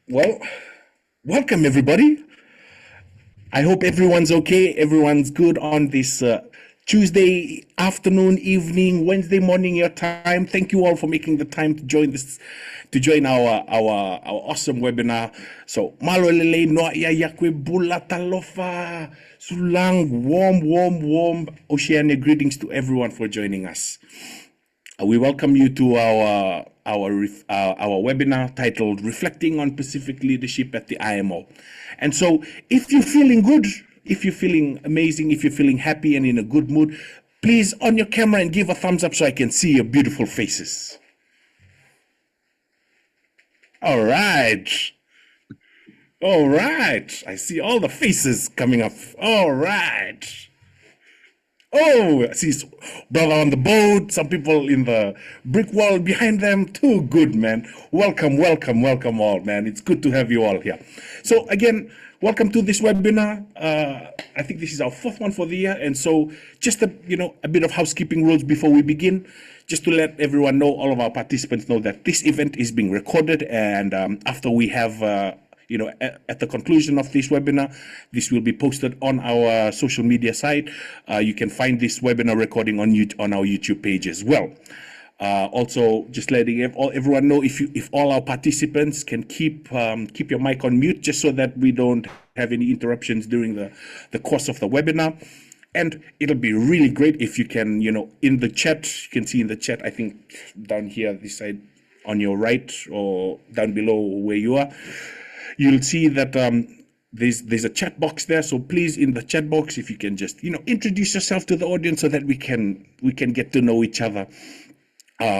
Well, welcome everybody. I hope everyone's okay. Everyone's good on this Tuesday afternoon, evening, Wednesday morning your time. Thank you all for making the time to join our awesome webinar. So malolele no ya yakwe bula talofa sulang warm Oceania greetings to everyone for joining us. We welcome you to our webinar titled "Reflecting on Pacific Leadership at the IMO." And so, if you're feeling good, if you're feeling amazing, if you're feeling happy and in a good mood, please on your camera and give a thumbs up so I can see your beautiful faces. All right. All right. I see all the faces coming up. All right. Oh, I see brother on the boat, some people in the brick wall behind them. Too good, man. Welcome all, man. It's good to have you all here. So again, welcome to this webinar. I think this is our fourth one for the year. And so just a bit of housekeeping rules before we begin. Just to let everyone know, all of our participants know that this event is being recorded, and after we have at the conclusion of this webinar, this will be posted on our social media site. You can find this webinar recording on our YouTube page as well. Also, just letting everyone know, if all our participants can keep your mic on mute, just so that we don't have any interruptions during the course of the webinar. And it'll be really great if you can, in the chat, you can see in the chat, I think down here, this side on your right or down below where you are, you'll see that there's a chat box there. So please, in the chat box, if you can just introduce yourself to the audience so that we can get to know each other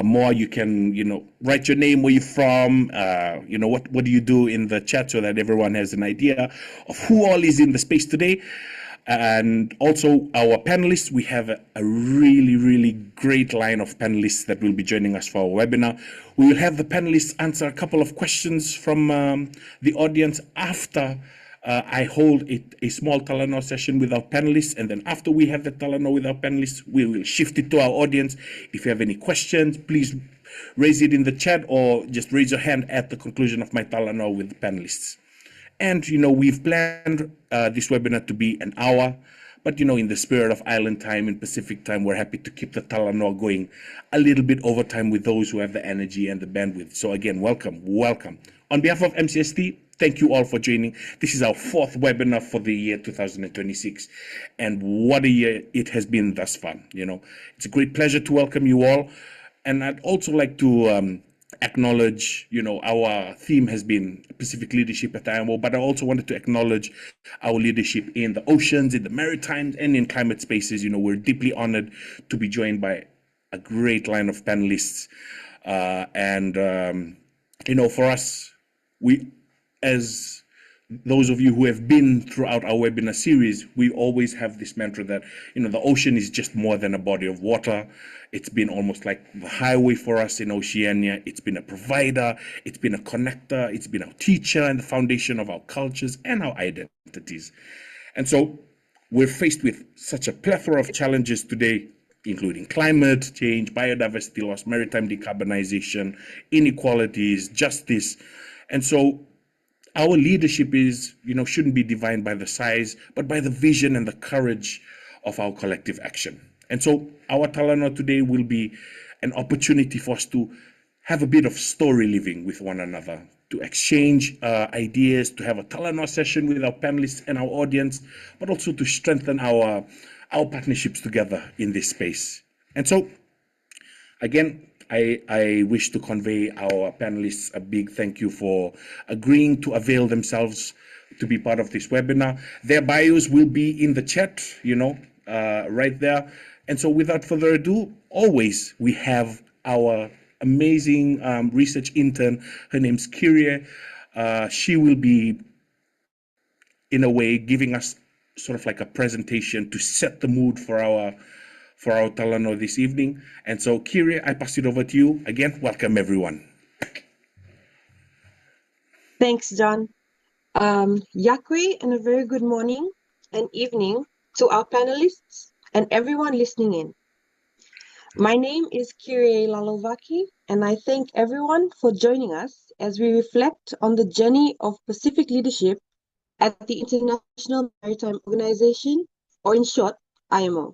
more. You can write your name, where you're from, what do you do in the chat, so that everyone has an idea of who all is in the space today. And also our panelists, we have a really great line of panelists that will be joining us for our webinar. We will have the panelists answer a couple of questions from the audience after I hold a small Talanoa session with our panelists. And then after we have the Talanoa with our panelists, we will shift it to our audience. If you have any questions, please raise it in the chat, or just raise your hand at the conclusion of my Talanoa with the panelists. And, we've planned this webinar to be an hour, but, in the spirit of island time and Pacific time, we're happy to keep the Talanoa going a little bit over time with those who have the energy and the bandwidth. So again, welcome. On behalf of MCST, thank you all for joining. This is our fourth webinar for the year 2026. And what a year it has been thus far. It's a great pleasure to welcome you all. And I'd also like to acknowledge, our theme has been Pacific leadership at IMO, but I also wanted to acknowledge our leadership in the oceans, in the maritimes, and in climate spaces. We're deeply honored to be joined by a great line of panelists. For us, as those of you who have been throughout our webinar series, we always have this mantra that, the ocean is just more than a body of water. It's been almost like the highway for us in Oceania. It's been a provider, it's been a connector, it's been our teacher and the foundation of our cultures and our identities. And so we're faced with such a plethora of challenges today, including climate change, biodiversity loss, maritime decarbonization, inequalities, justice. And so our leadership shouldn't be defined by the size, but by the vision and the courage of our collective action. And so our Talanoa today will be an opportunity for us to have a bit of story living with one another, to exchange ideas, to have a Talanoa session with our panelists and our audience, but also to strengthen our partnerships together in this space. And so, again, I wish to convey our panelists a big thank you for agreeing to avail themselves to be part of this webinar. Their bios will be in the chat, right there. And so without further ado, always we have our amazing research intern. Her name's Kyrie. She will be, in a way, giving us sort of like a presentation to set the mood for our Talanoa this evening. And so, Kyrie, I pass it over to you. Again, welcome everyone. Thanks, John. Yakwe, and a very good morning and evening to our panelists and everyone listening in. My name is Kyrie Lalovaki, and I thank everyone for joining us as we reflect on the journey of Pacific leadership at the International Maritime Organization, or in short, IMO.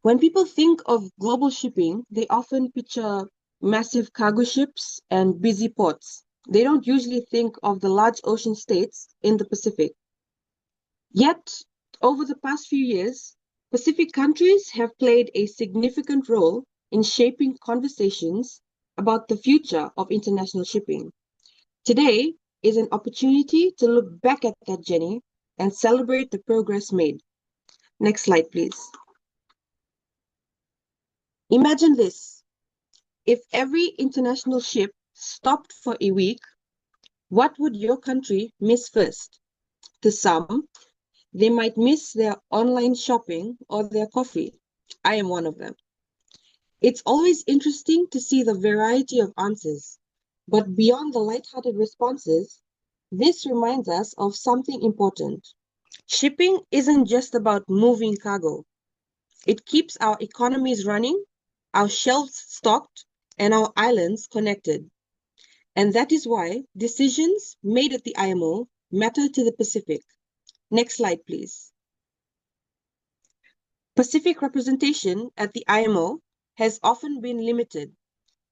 When people think of global shipping, they often picture massive cargo ships and busy ports. They don't usually think of the large ocean states in the Pacific. Yet, over the past few years, Pacific countries have played a significant role in shaping conversations about the future of international shipping. Today is an opportunity to look back at that journey and celebrate the progress made. Next slide, please. Imagine this. If every international ship stopped for a week, what would your country miss first? To some, they might miss their online shopping or their coffee. I am one of them. It's always interesting to see the variety of answers, but beyond the lighthearted responses, this reminds us of something important. Shipping isn't just about moving cargo. It keeps our economies running, our shelves stocked, and our islands connected. And that is why decisions made at the IMO matter to the Pacific. Next slide, please. Pacific representation at the IMO has often been limited,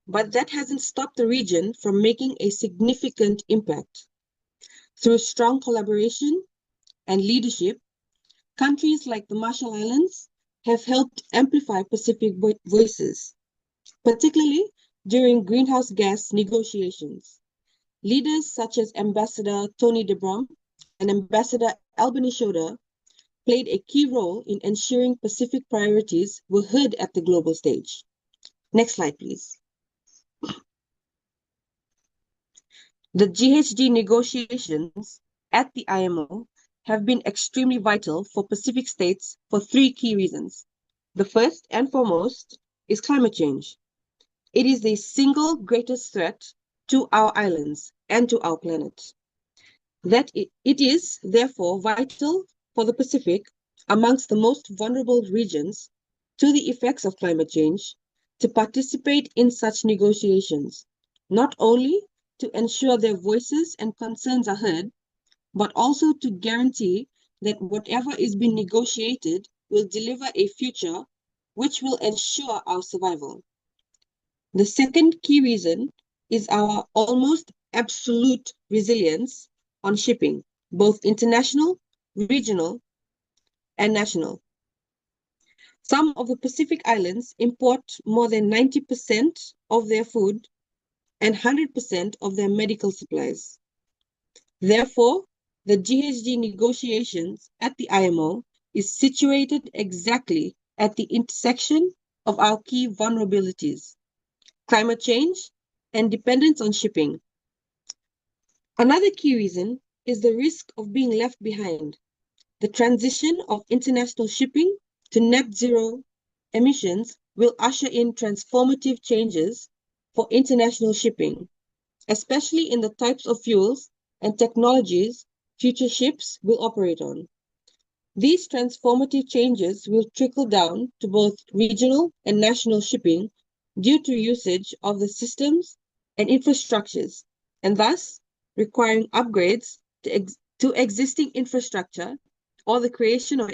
but that hasn't stopped the region from making a significant impact. Through strong collaboration and leadership, countries like the Marshall Islands have helped amplify Pacific voices, particularly during greenhouse gas negotiations. Leaders such as Ambassador Tony DeBrum and Ambassador Albany Schroeder played a key role in ensuring Pacific priorities were heard at the global stage. Next slide, please. The GHG negotiations at the IMO have been extremely vital for Pacific states for three key reasons. The first and foremost is climate change. It is the single greatest threat to our islands and to our planet. It is therefore vital for the Pacific, amongst the most vulnerable regions to the effects of climate change, to participate in such negotiations, not only to ensure their voices and concerns are heard, but also to guarantee that whatever is being negotiated will deliver a future which will ensure our survival. The second key reason is our almost absolute resilience on shipping, both international, regional, and national. Some of the Pacific Islands import more than 90% of their food and 100% of their medical supplies. Therefore, the GHG negotiations at the IMO is situated exactly at the intersection of our key vulnerabilities: climate change and dependence on shipping. Another key reason is the risk of being left behind. The transition of international shipping to net zero emissions will usher in transformative changes for international shipping, especially in the types of fuels and technologies future ships will operate on. These transformative changes will trickle down to both regional and national shipping due to usage of the systems and infrastructures, and thus requiring upgrades to existing infrastructure or the creation of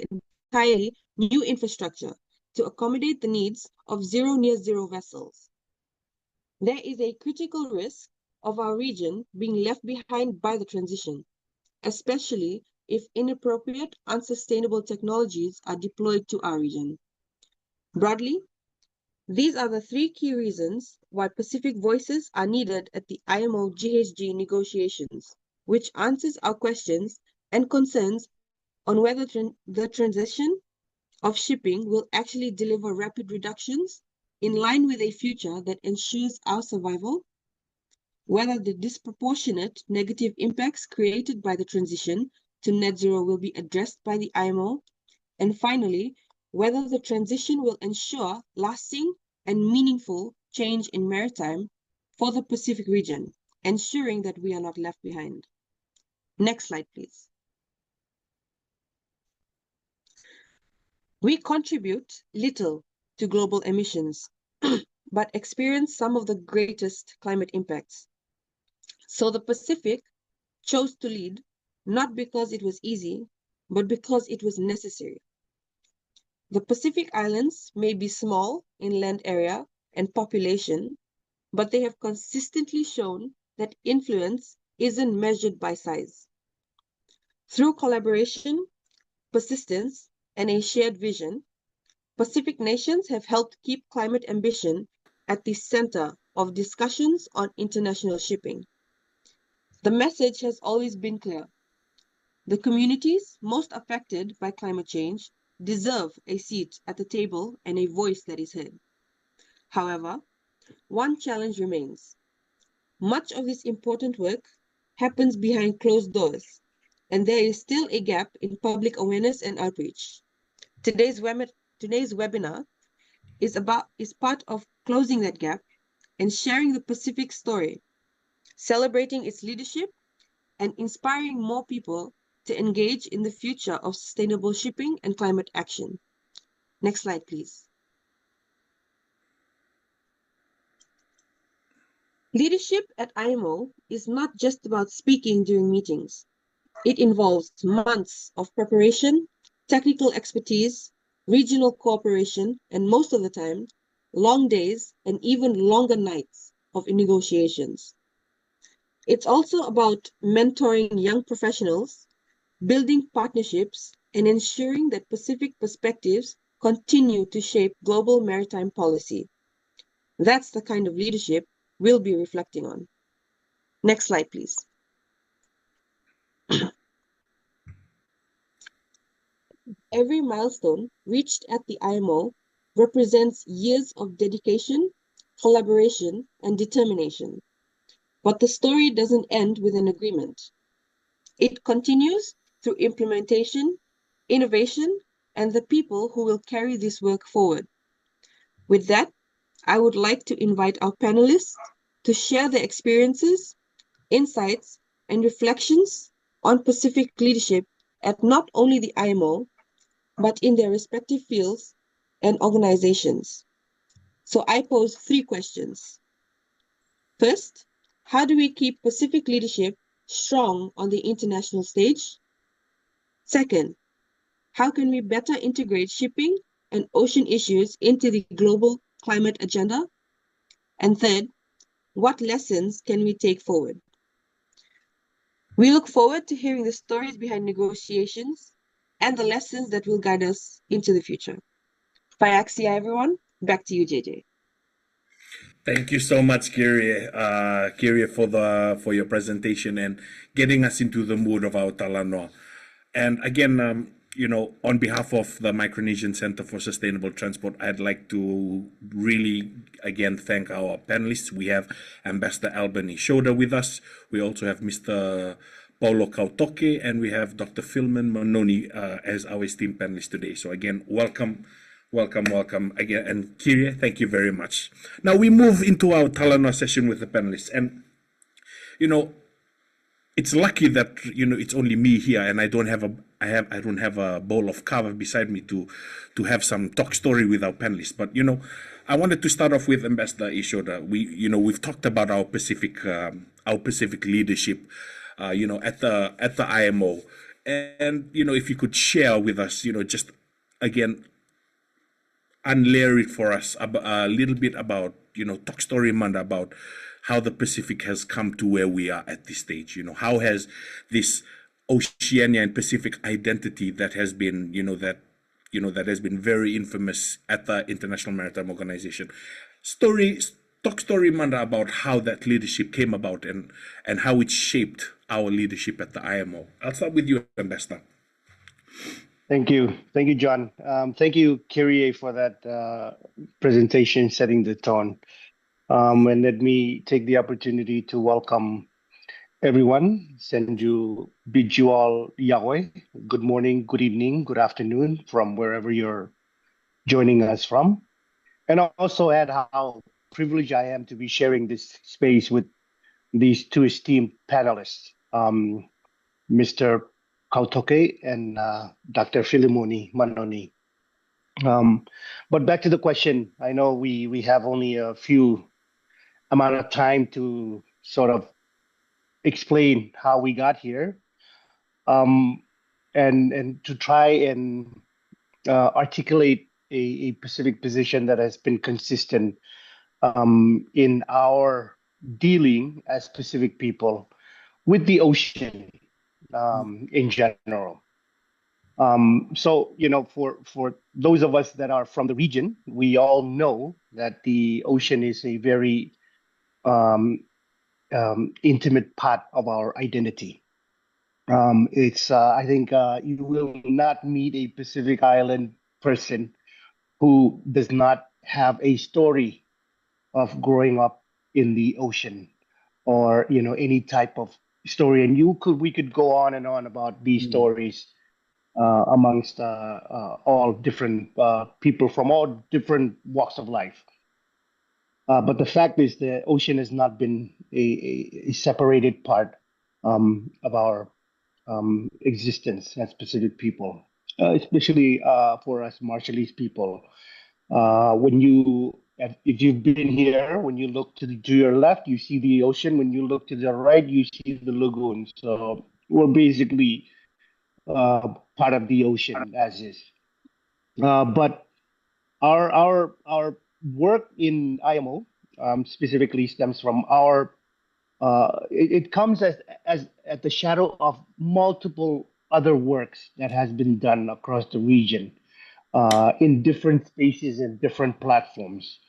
entirely new infrastructure to accommodate the needs of zero near zero vessels. There is a critical risk of our region being left behind by the transition, especially if inappropriate, unsustainable technologies are deployed to our region. Broadly, these are the three key reasons why Pacific voices are needed at the IMO GHG negotiations, which answers our questions and concerns on whether the transition of shipping will actually deliver rapid reductions in line with a future that ensures our survival, whether the disproportionate negative impacts created by the transition to net zero will be addressed by the IMO, and finally, whether the transition will ensure lasting and meaningful change in maritime for the Pacific region, ensuring that we are not left behind. Next slide, please. We contribute little to global emissions, but experience some of the greatest climate impacts. So the Pacific chose to lead, not because it was easy, but because it was necessary. The Pacific Islands may be small in land area and population, but they have consistently shown that influence isn't measured by size. Through collaboration, persistence, and a shared vision, Pacific nations have helped keep climate ambition at the center of discussions on international shipping. The message has always been clear. The communities most affected by climate change deserve a seat at the table and a voice that is heard. However, one challenge remains. Much of this important work happens behind closed doors, and there is still a gap in public awareness and outreach. Today's webinar is part of closing that gap and sharing the Pacific story, celebrating its leadership and inspiring more people to engage in the future of sustainable shipping and climate action. Next slide, please. Leadership at IMO is not just about speaking during meetings. It involves months of preparation, technical expertise, regional cooperation, and most of the time, long days and even longer nights of negotiations. It's also about mentoring young professionals, building partnerships, and ensuring that Pacific perspectives continue to shape global maritime policy. That's the kind of leadership we'll be reflecting on. Next slide, please. Every milestone reached at the IMO represents years of dedication, collaboration, and determination. But the story doesn't end with an agreement. It continues through implementation, innovation, and the people who will carry this work forward. With that, I would like to invite our panelists to share their experiences, insights, and reflections on Pacific leadership at not only the IMO, but in their respective fields and organizations. So I pose 3 questions. First, how do we keep Pacific leadership strong on the international stage? Second, how can we better integrate shipping and ocean issues into the global climate agenda? And third, what lessons can we take forward? We look forward to hearing the stories behind negotiations and the lessons that will guide us into the future. Phayaxia, everyone. Back to you, JJ. Thank you so much, Kyrie, for your presentation and getting us into the mood of our Talanoa. And again, on behalf of the Micronesian Center for Sustainable Transport, I'd like to really again thank our panelists. We have Ambassador Albany Shoda with us. We also have Mr. Paulo Kautoke, and we have Dr. Philman Manoni as our esteemed panelists today. So again, welcome again. And Kyrie, thank you very much. Now we move into our Talanoa session with the panelists. And, it's lucky that, it's only me here and I don't have a bowl of kava beside me to have some talk story with our panelists. But, I wanted to start off with Ambassador Ishoda. We've talked about our Pacific leadership, at the IMO. And, if you could share with us, just again, unlayer it for us a little bit about, talk story, Manda, about how the Pacific has come to where we are at this stage. How has this Oceania and Pacific identity that has been, that has been very infamous at the International Maritime Organization. Talk story, Manda, about how that leadership came about and how it shaped our leadership at the IMO. I'll start with you, Ambassador. Thank you, John. Thank you, Kyrie, for that presentation, setting the tone. And let me take the opportunity to welcome everyone. Bid you all Yahweh. Good morning, good evening, good afternoon from wherever you're joining us from. And I'll also add how privileged I am to be sharing this space with these 2 esteemed panelists, Mr. Kautoke and Dr. Philemoni Manoni. Um, but back to the question, I know we have only a few amount of time to sort of explain how we got here, um, and to try and articulate a Pacific position that has been consistent in our dealing as Pacific people with the ocean in general. So, for those of us that are from the region, we all know that the ocean is a very um, intimate part of our identity. I think you will not meet a Pacific Island person who does not have a story of growing up in the ocean, or any type of story. And we could go on and on about these Mm. stories amongst all different people from all different walks of life. But the fact is, the ocean has not been a separated part of our existence as Pacific people, especially for us Marshallese people. When if you've been here, when you look to your left, you see the ocean. When you look to the right, you see the lagoon. So we're basically part of the ocean as is. But our work in IMO specifically stems from it comes as at the shadow of multiple other works that has been done across the region in different spaces and different platforms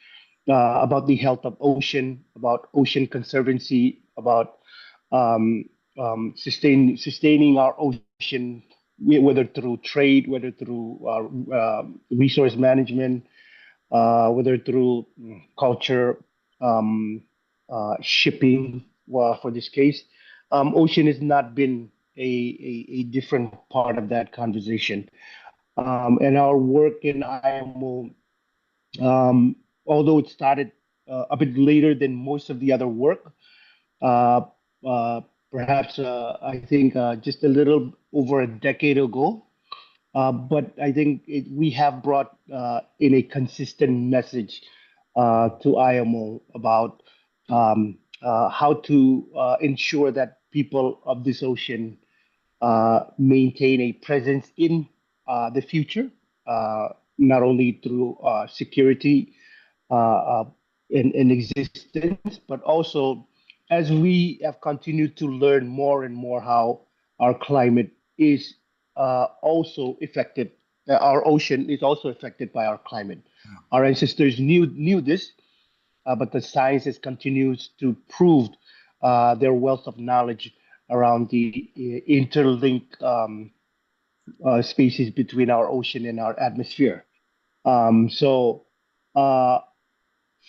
about the health of ocean, about ocean conservancy, about um, sustaining our ocean, whether through trade, whether through resource management, whether through culture, um, shipping, for this case. Ocean has not been a different part of that conversation. And our work in IMO, um, although it started a bit later than most of the other work, uh, uh, perhaps I think just a little over a decade ago. But I think we have brought in a consistent message to IMO about how to ensure that people of this ocean maintain a presence in the future, uh, not only through security uh, in existence, but also as we have continued to learn more and more how our climate is also affected, our ocean is also affected by our climate. Our ancestors knew this, but the science has continues to prove their wealth of knowledge around the interlinked species between our ocean and our atmosphere. So uh,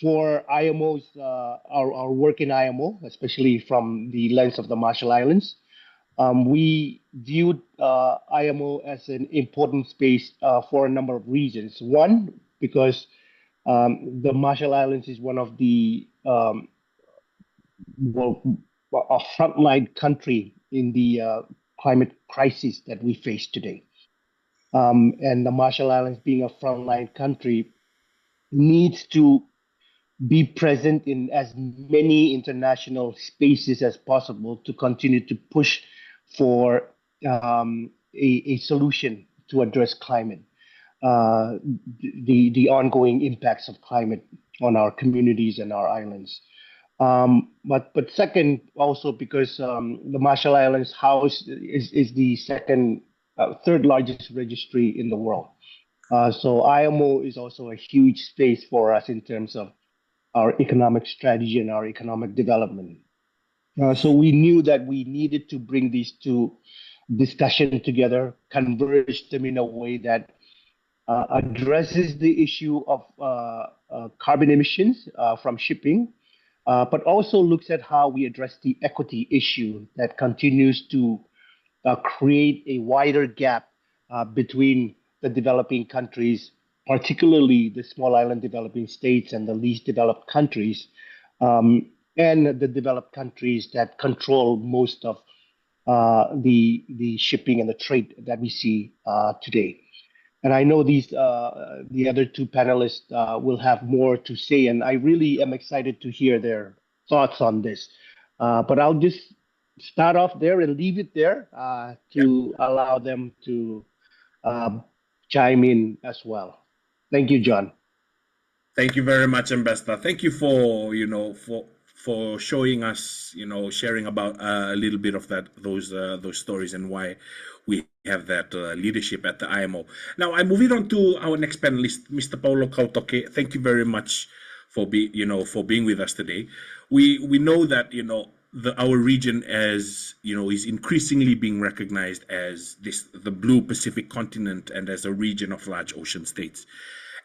for IMO's our work in IMO, especially from the lens of the Marshall Islands, we viewed IMO as an important space for a number of reasons. One, because the Marshall Islands is one of the well, a frontline country in the climate crisis that we face today. And the Marshall Islands, being a frontline country, needs to be present in as many international spaces as possible to continue to push for a solution to address climate, uh, the ongoing impacts of climate on our communities and our islands. But second, also because the Marshall Islands house is the third largest registry in the world. So IMO is also a huge space for us in terms of our economic strategy and our economic development. So we knew that we needed to bring these two discussions together, converge them in a way that addresses the issue of carbon emissions from shipping, but also looks at how we address the equity issue that continues to create a wider gap between the developing countries, particularly the small island developing states and the least developed countries, and the developed countries that control most of the shipping and the trade that we see today. And I know the other two panelists will have more to say, and I really am excited to hear their thoughts on this. But I'll just start off there and leave it there to allow them to uh, chime in as well. Thank you, John. Thank you very much, Ambassador. Thank you for for showing us, sharing about a little bit of those stories and why we have that leadership at the IMO. Now, I'm moving on to our next panelist, Mr. Paulo Kautoke. Thank you very much for being with us today. We know that our region as is increasingly being recognized as the blue Pacific continent and as a region of large ocean states.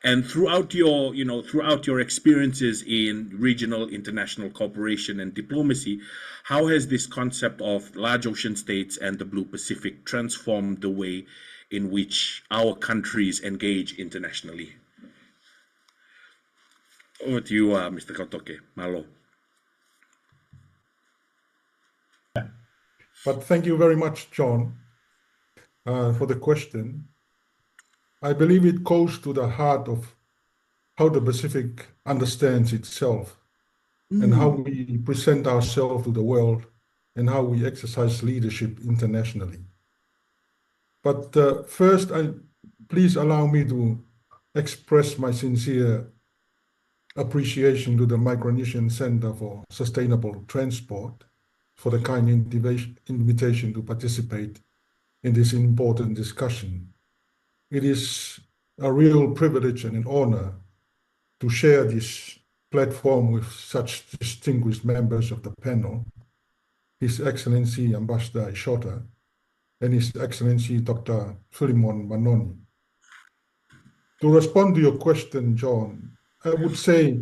And throughout your experiences in regional international cooperation and diplomacy, how has this concept of large ocean states and the blue Pacific transformed the way in which our countries engage internationally? Over to you, Mr. Kautoke. Malo. But thank you very much, John, for the question. I believe it goes to the heart of how the Pacific understands itself and how we present ourselves to the world and how we exercise leadership internationally. But first, please allow me to express my sincere appreciation to the Micronesian Center for Sustainable Transport for the kind invitation to participate in this important discussion. It is a real privilege and an honor to share this platform with such distinguished members of the panel, His Excellency Ambassador Ishota and His Excellency Dr. Philemon Manoni. To respond to your question, John, I would say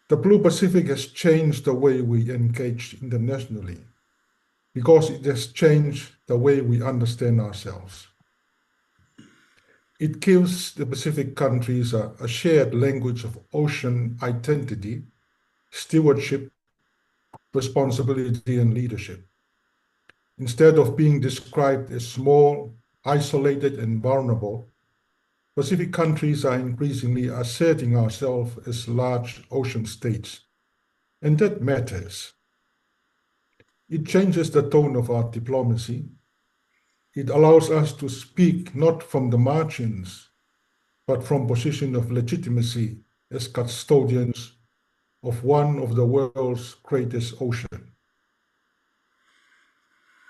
the Blue Pacific has changed the way we engage internationally because it has changed the way we understand ourselves. It gives the Pacific countries a shared language of ocean identity, stewardship, responsibility, and leadership. Instead of being described as small, isolated, and vulnerable, Pacific countries are increasingly asserting ourselves as large ocean states, and that matters. It changes the tone of our diplomacy. It allows us to speak not from the margins, but from position of legitimacy as custodians of one of the world's greatest ocean.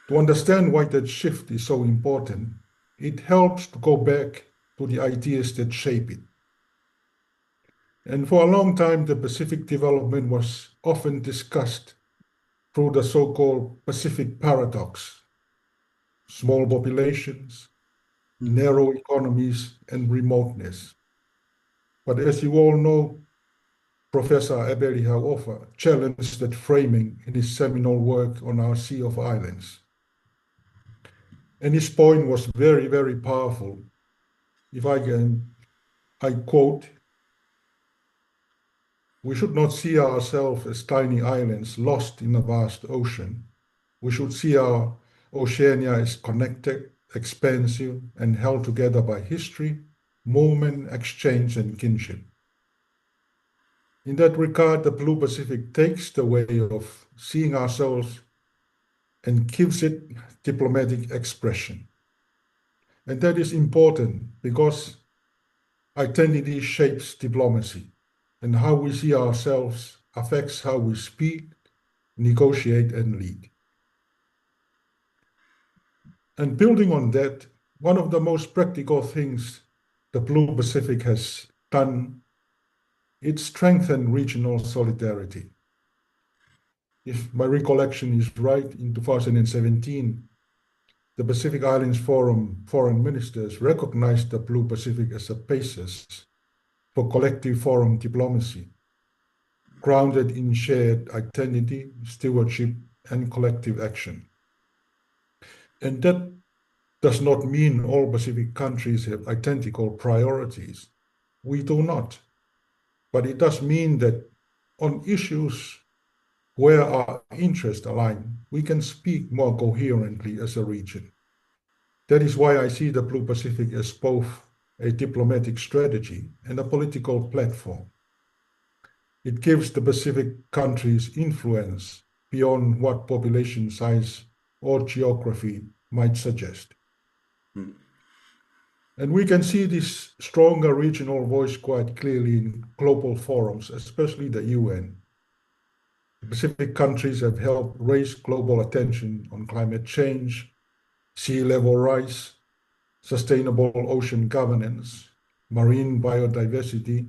To understand why that shift is so important, it helps to go back to the ideas that shape it. And for a long time, the Pacific development was often discussed through the so-called Pacific paradox: small populations, narrow economies, and remoteness. But as you all know, Professor Ebeli Hauofa challenged that framing in his seminal work on our Sea of Islands. And his point was very, very powerful. If I quote, "We should not see ourselves as tiny islands lost in a vast ocean. We should see our Oceania as connected, expansive, and held together by history, movement, exchange, and kinship." In that regard, the Blue Pacific takes the way of seeing ourselves and gives it diplomatic expression. And that is important because identity shapes diplomacy, and how we see ourselves affects how we speak, negotiate, and lead. And building on that, one of the most practical things the Blue Pacific has done, it strengthened regional solidarity. If my recollection is right, in 2017, the Pacific Islands Forum foreign ministers recognized the Blue Pacific as a basis for collective forum diplomacy, grounded in shared identity, stewardship, and collective action. And that does not mean all Pacific countries have identical priorities. We do not. But it does mean that on issues where our interests align, we can speak more coherently as a region. That is why I see the Blue Pacific as both a diplomatic strategy, and a political platform. It gives the Pacific countries influence beyond what population size or geography might suggest. And we can see this stronger regional voice quite clearly in global forums, especially the UN. The Pacific countries have helped raise global attention on climate change, sea level rise, sustainable ocean governance, marine biodiversity,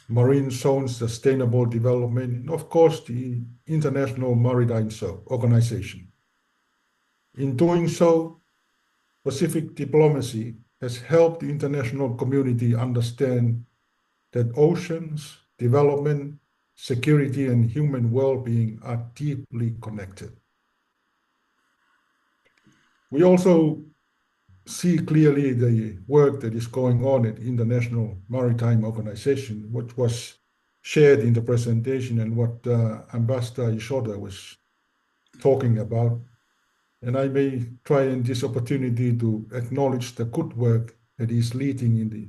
marine zone sustainable development, and of course, the International Maritime Organization. In doing so, Pacific diplomacy has helped the international community understand that oceans, development, security, and human well-being are deeply connected. We also see clearly the work that is going on at International Maritime Organization, which was shared in the presentation and what Ambassador Ishoda was talking about. And I may try in this opportunity to acknowledge the good work that is leading in the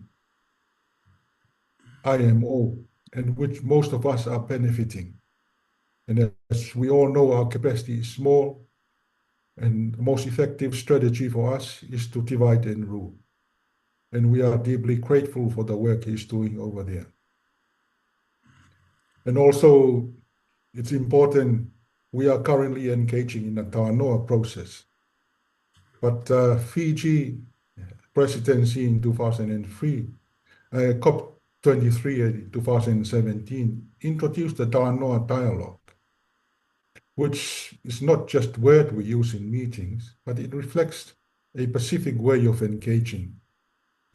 IMO, and which most of us are benefiting. And as we all know, our capacity is small, and the most effective strategy for us is to divide and rule. And we are deeply grateful for the work he's doing over there. And also, it's important, we are currently engaging in a Tanoa process. But Fiji presidency in 2003, COP23 in 2017, introduced the Tanoa dialogue, which is not just word we use in meetings, but it reflects a Pacific way of engaging.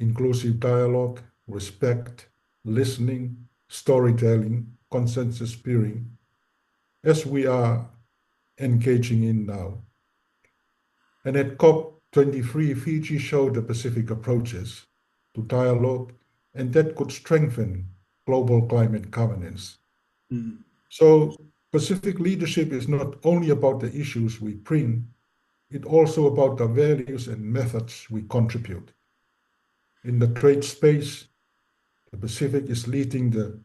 Inclusive dialogue, respect, listening, storytelling, consensus peering, as we are engaging in now. And at COP23, Fiji showed the Pacific approaches to dialogue, and that could strengthen global climate governance. So Pacific leadership is not only about the issues we bring, it's also about the values and methods we contribute. In the trade space, the Pacific is leading the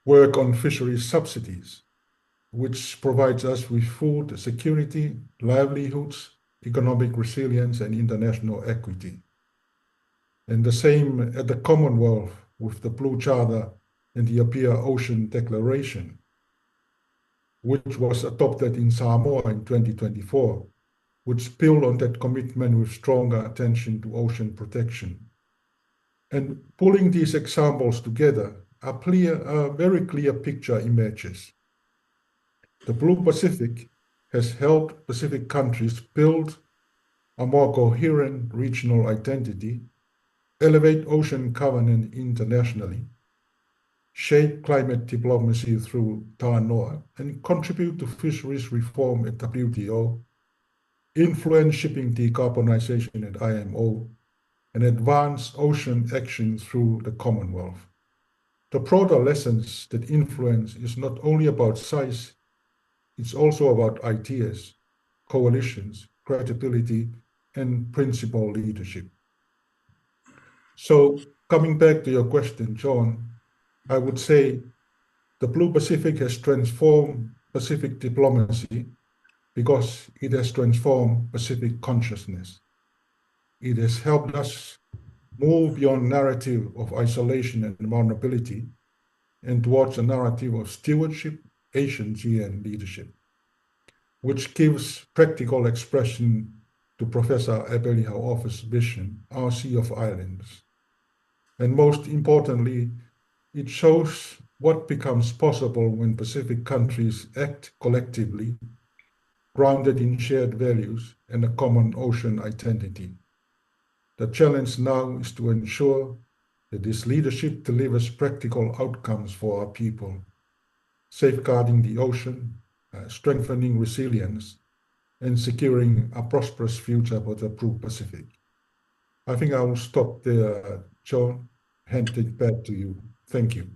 work on fisheries subsidies, which provides us with food security, livelihoods, economic resilience, and international equity. And the same at the Commonwealth with the Blue Charter and the Apia Ocean Declaration, which was adopted in Samoa in 2024, which build on that commitment with stronger attention to ocean protection. And pulling these examples together, a very clear picture emerges. The Blue Pacific has helped Pacific countries build a more coherent regional identity, elevate ocean governance internationally, shape climate diplomacy through Tanoa, and contribute to fisheries reform at WTO, influence shipping decarbonization at IMO, and advance ocean action through the Commonwealth. The broader lessons that influence is not only about size, it's also about ideas, coalitions, credibility, and principled leadership. So coming back to your question, John, I would say the Blue Pacific has transformed Pacific diplomacy because it has transformed Pacific consciousness. It has helped us move beyond narrative of isolation and vulnerability and towards a narrative of stewardship, agency, and leadership, which gives practical expression to Professor Ebeli Hau'ofa's vision, our Sea of Islands. And most importantly, it shows what becomes possible when Pacific countries act collectively, grounded in shared values and a common ocean identity. The challenge now is to ensure that this leadership delivers practical outcomes for our people, safeguarding the ocean, strengthening resilience, and securing a prosperous future for the Blue Pacific. I think I will stop there, John, hand it back to you. Thank you.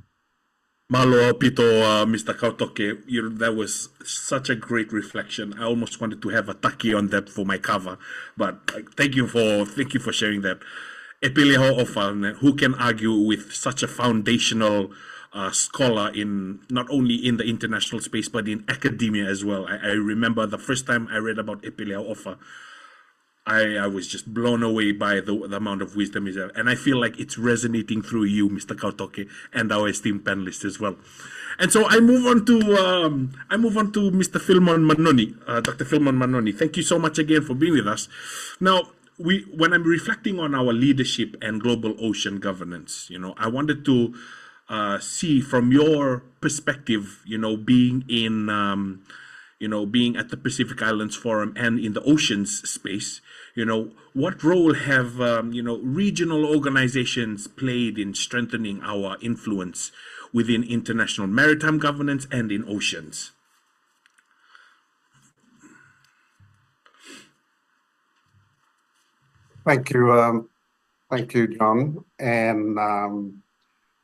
Malo Pito, Mr. Kautoke, that was such a great reflection. I almost wanted to have a taki on that for my cover, but thank you for sharing that. Epileo Ofal, who can argue with such a foundational scholar in not only in the international space but in academia as well. I remember the first time I read about Epileo Ofal, I was just blown away by the amount of wisdom is there. And I feel like it's resonating through you, Mr. Kautoke, and our esteemed panelists as well. And so I move on to Mr. Philmon Manoni, Dr. Philmon Manoni. Thank you so much again for being with us. Now, when I'm reflecting on our leadership and global ocean governance, I wanted to see from your perspective, being being at the Pacific Islands Forum and in the oceans space, what role have, regional organizations played in strengthening our influence within international maritime governance and in oceans? Thank you, John, and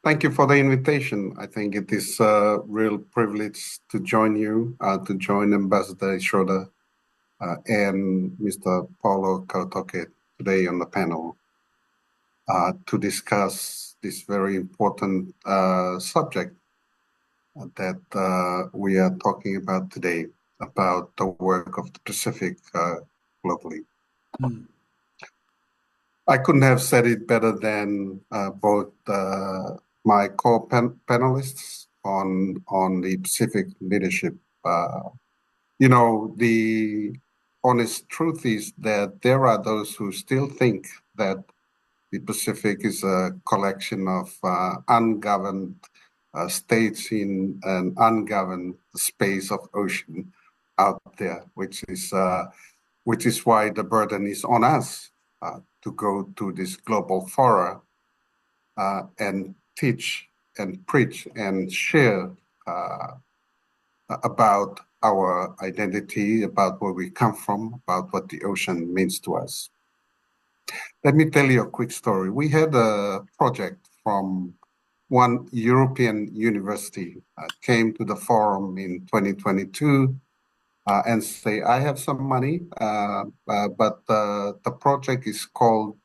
thank you for the invitation. I think it is a real privilege to join you, to join Ambassador Schroeder and Mr. Paulo Kautoke today on the panel to discuss this very important subject that we are talking about today, about the work of the Pacific globally. I couldn't have said it better than both my co-panelists on the Pacific leadership. The honest truth is that there are those who still think that the Pacific is a collection of ungoverned states in an ungoverned space of ocean out there, which is why the burden is on us to go to this global fora and teach and preach and share about our identity, about where we come from, about what the ocean means to us. Let me tell you a quick story. We had a project from one European university came to the forum in 2022 and say, I have some money, but the project is called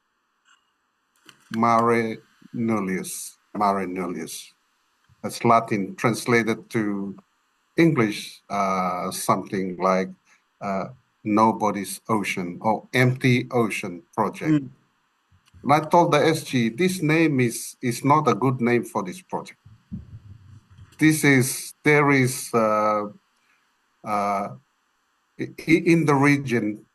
Mare Nullius. Mare Nullius. That's Latin, translated to English, something like Nobody's Ocean or Empty Ocean Project. And I told the SG, this name is not a good name for this project. There is in the region,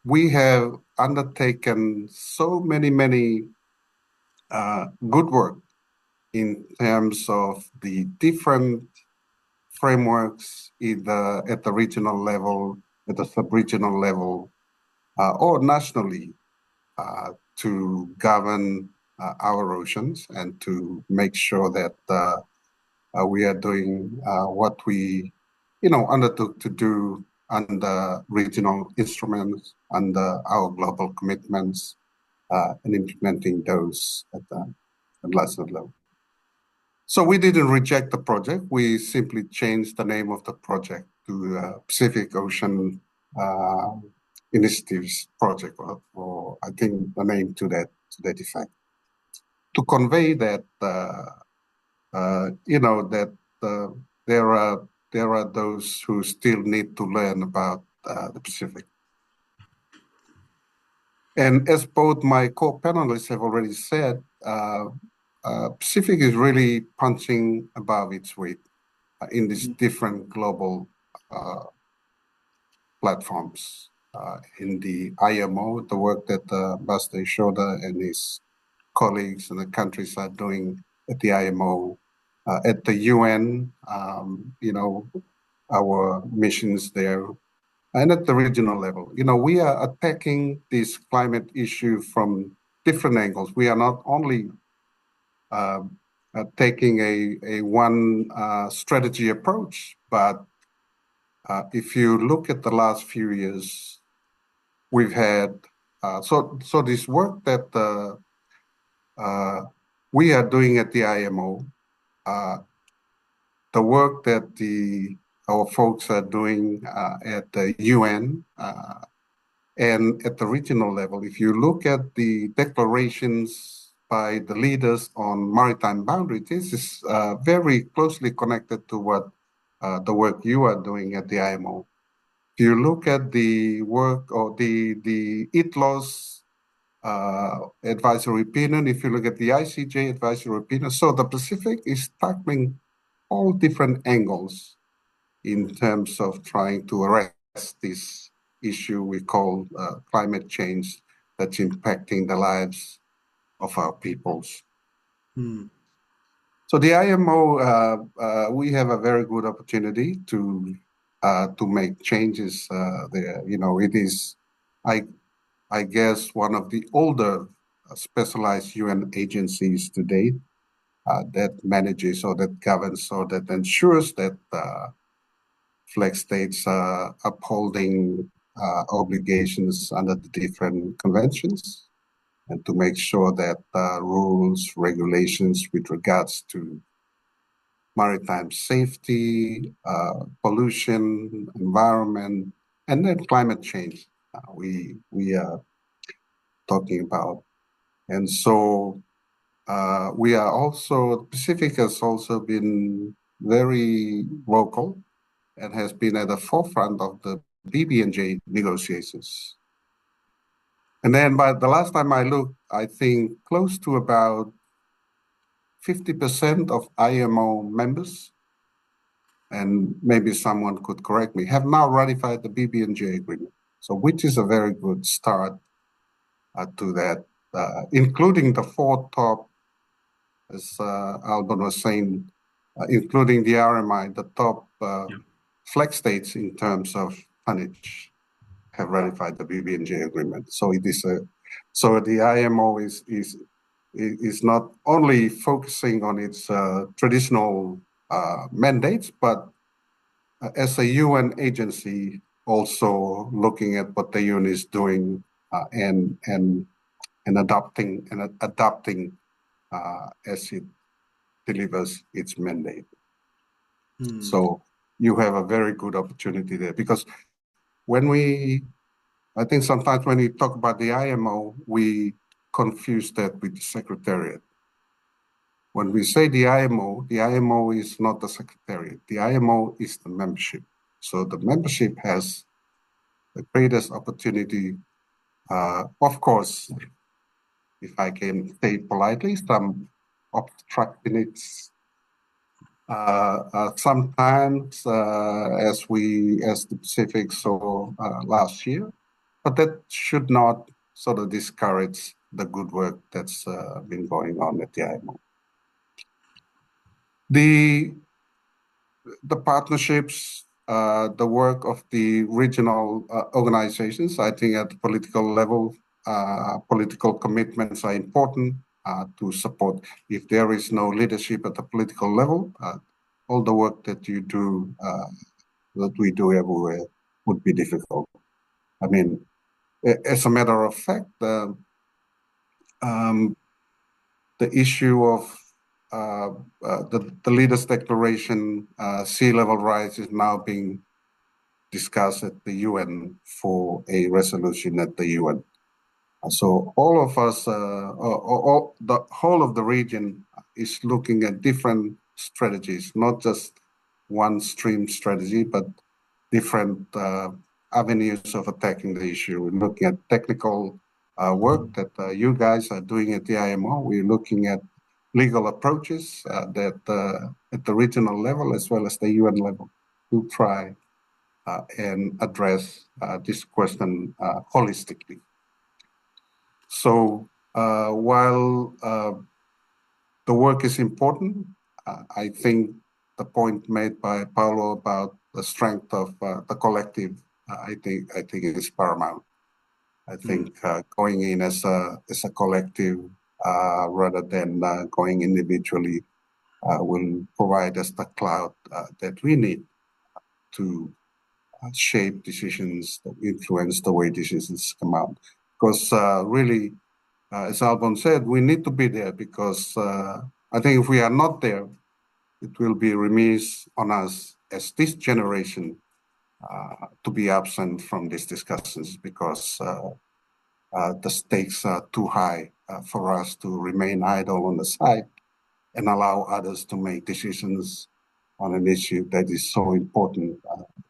we have undertaken so many good work in terms of the different frameworks, either at the regional level, at the sub-regional level, or nationally, to govern our oceans and to make sure that we are doing what we, undertook to do under regional instruments, under our global commitments, and implementing those at the national level. So we didn't reject the project. We simply changed the name of the project to Pacific Ocean Initiatives Project, or I think the name to that effect, to convey that there are those who still need to learn about the Pacific. And as both my co-panelists have already said, Pacific is really punching above its weight in these different global platforms. In the IMO, the work that Ambassador Schroeder and his colleagues and the countries are doing at the IMO, at the UN, our missions there, and at the regional level. We are attacking this climate issue from different angles. We are not only taking a one strategy approach, but if you look at the last few years, we've had so this work that we are doing at the IMO, the work that our folks are doing at the UN, And at the regional level, if you look at the declarations by the leaders on maritime boundaries, this is very closely connected to what the work you are doing at the IMO. If you look at the work or the ITLOS advisory opinion, if you look at the ICJ advisory opinion, so the Pacific is tackling all different angles in terms of trying to arrest this issue we call climate change that's impacting the lives of our peoples. So the IMO, we have a very good opportunity to make changes there. You know, it is, I guess, one of the older specialized UN agencies today that manages or that governs or that ensures that flag states are upholding obligations under the different conventions and to make sure that rules, regulations with regards to maritime safety, pollution, environment, and then climate change we are talking about. And so we are also, Pacific has also been very vocal and has been at the forefront of the BB&J negotiations. And then by the last time I looked, I think close to about 50% of IMO members, and maybe someone could correct me, have now ratified the BB&J agreement. So which is a very good start to that, including the four top, as Alban was saying, including the RMI, the top flag states in terms of tonnage have ratified the BB&J agreement. So it is so the IMO is not only focusing on its traditional mandates, but as a UN agency, also looking at what the UN is doing and adopting as it delivers its mandate. So you have a very good opportunity there, because I think sometimes when we talk about the IMO, we confuse that with the Secretariat. When we say the IMO is not the Secretariat. The IMO is the membership. So the membership has the greatest opportunity, of course, if I can say politely, some obstructionists sometimes, as the Pacific saw last year, but that should not sort of discourage the good work that's been going on at the IMO. The partnerships, the work of the regional organizations, I think at the political level, political commitments are important to support. If there is no leadership at the political level, all the work that you do, that we do everywhere, would be difficult. I mean, as a matter of fact, the issue of the Leaders' Declaration, sea level rise, is now being discussed at the UN for a resolution at the UN. So all of us, the whole of the region is looking at different strategies, not just one stream strategy, but different avenues of attacking the issue. We're looking at technical work that you guys are doing at the IMO. We're looking at legal approaches that at the regional level as well as the UN level to try and address this question holistically. So while the work is important, I think the point made by Paulo about the strength of the collective, I think it is paramount. I think going in as a collective rather than going individually will provide us the clout that we need to shape decisions that influence the way decisions come out. Because really, as Alban said, we need to be there, because I think if we are not there, it will be remiss on us as this generation to be absent from these discussions because the stakes are too high for us to remain idle on the side and allow others to make decisions on an issue that is so important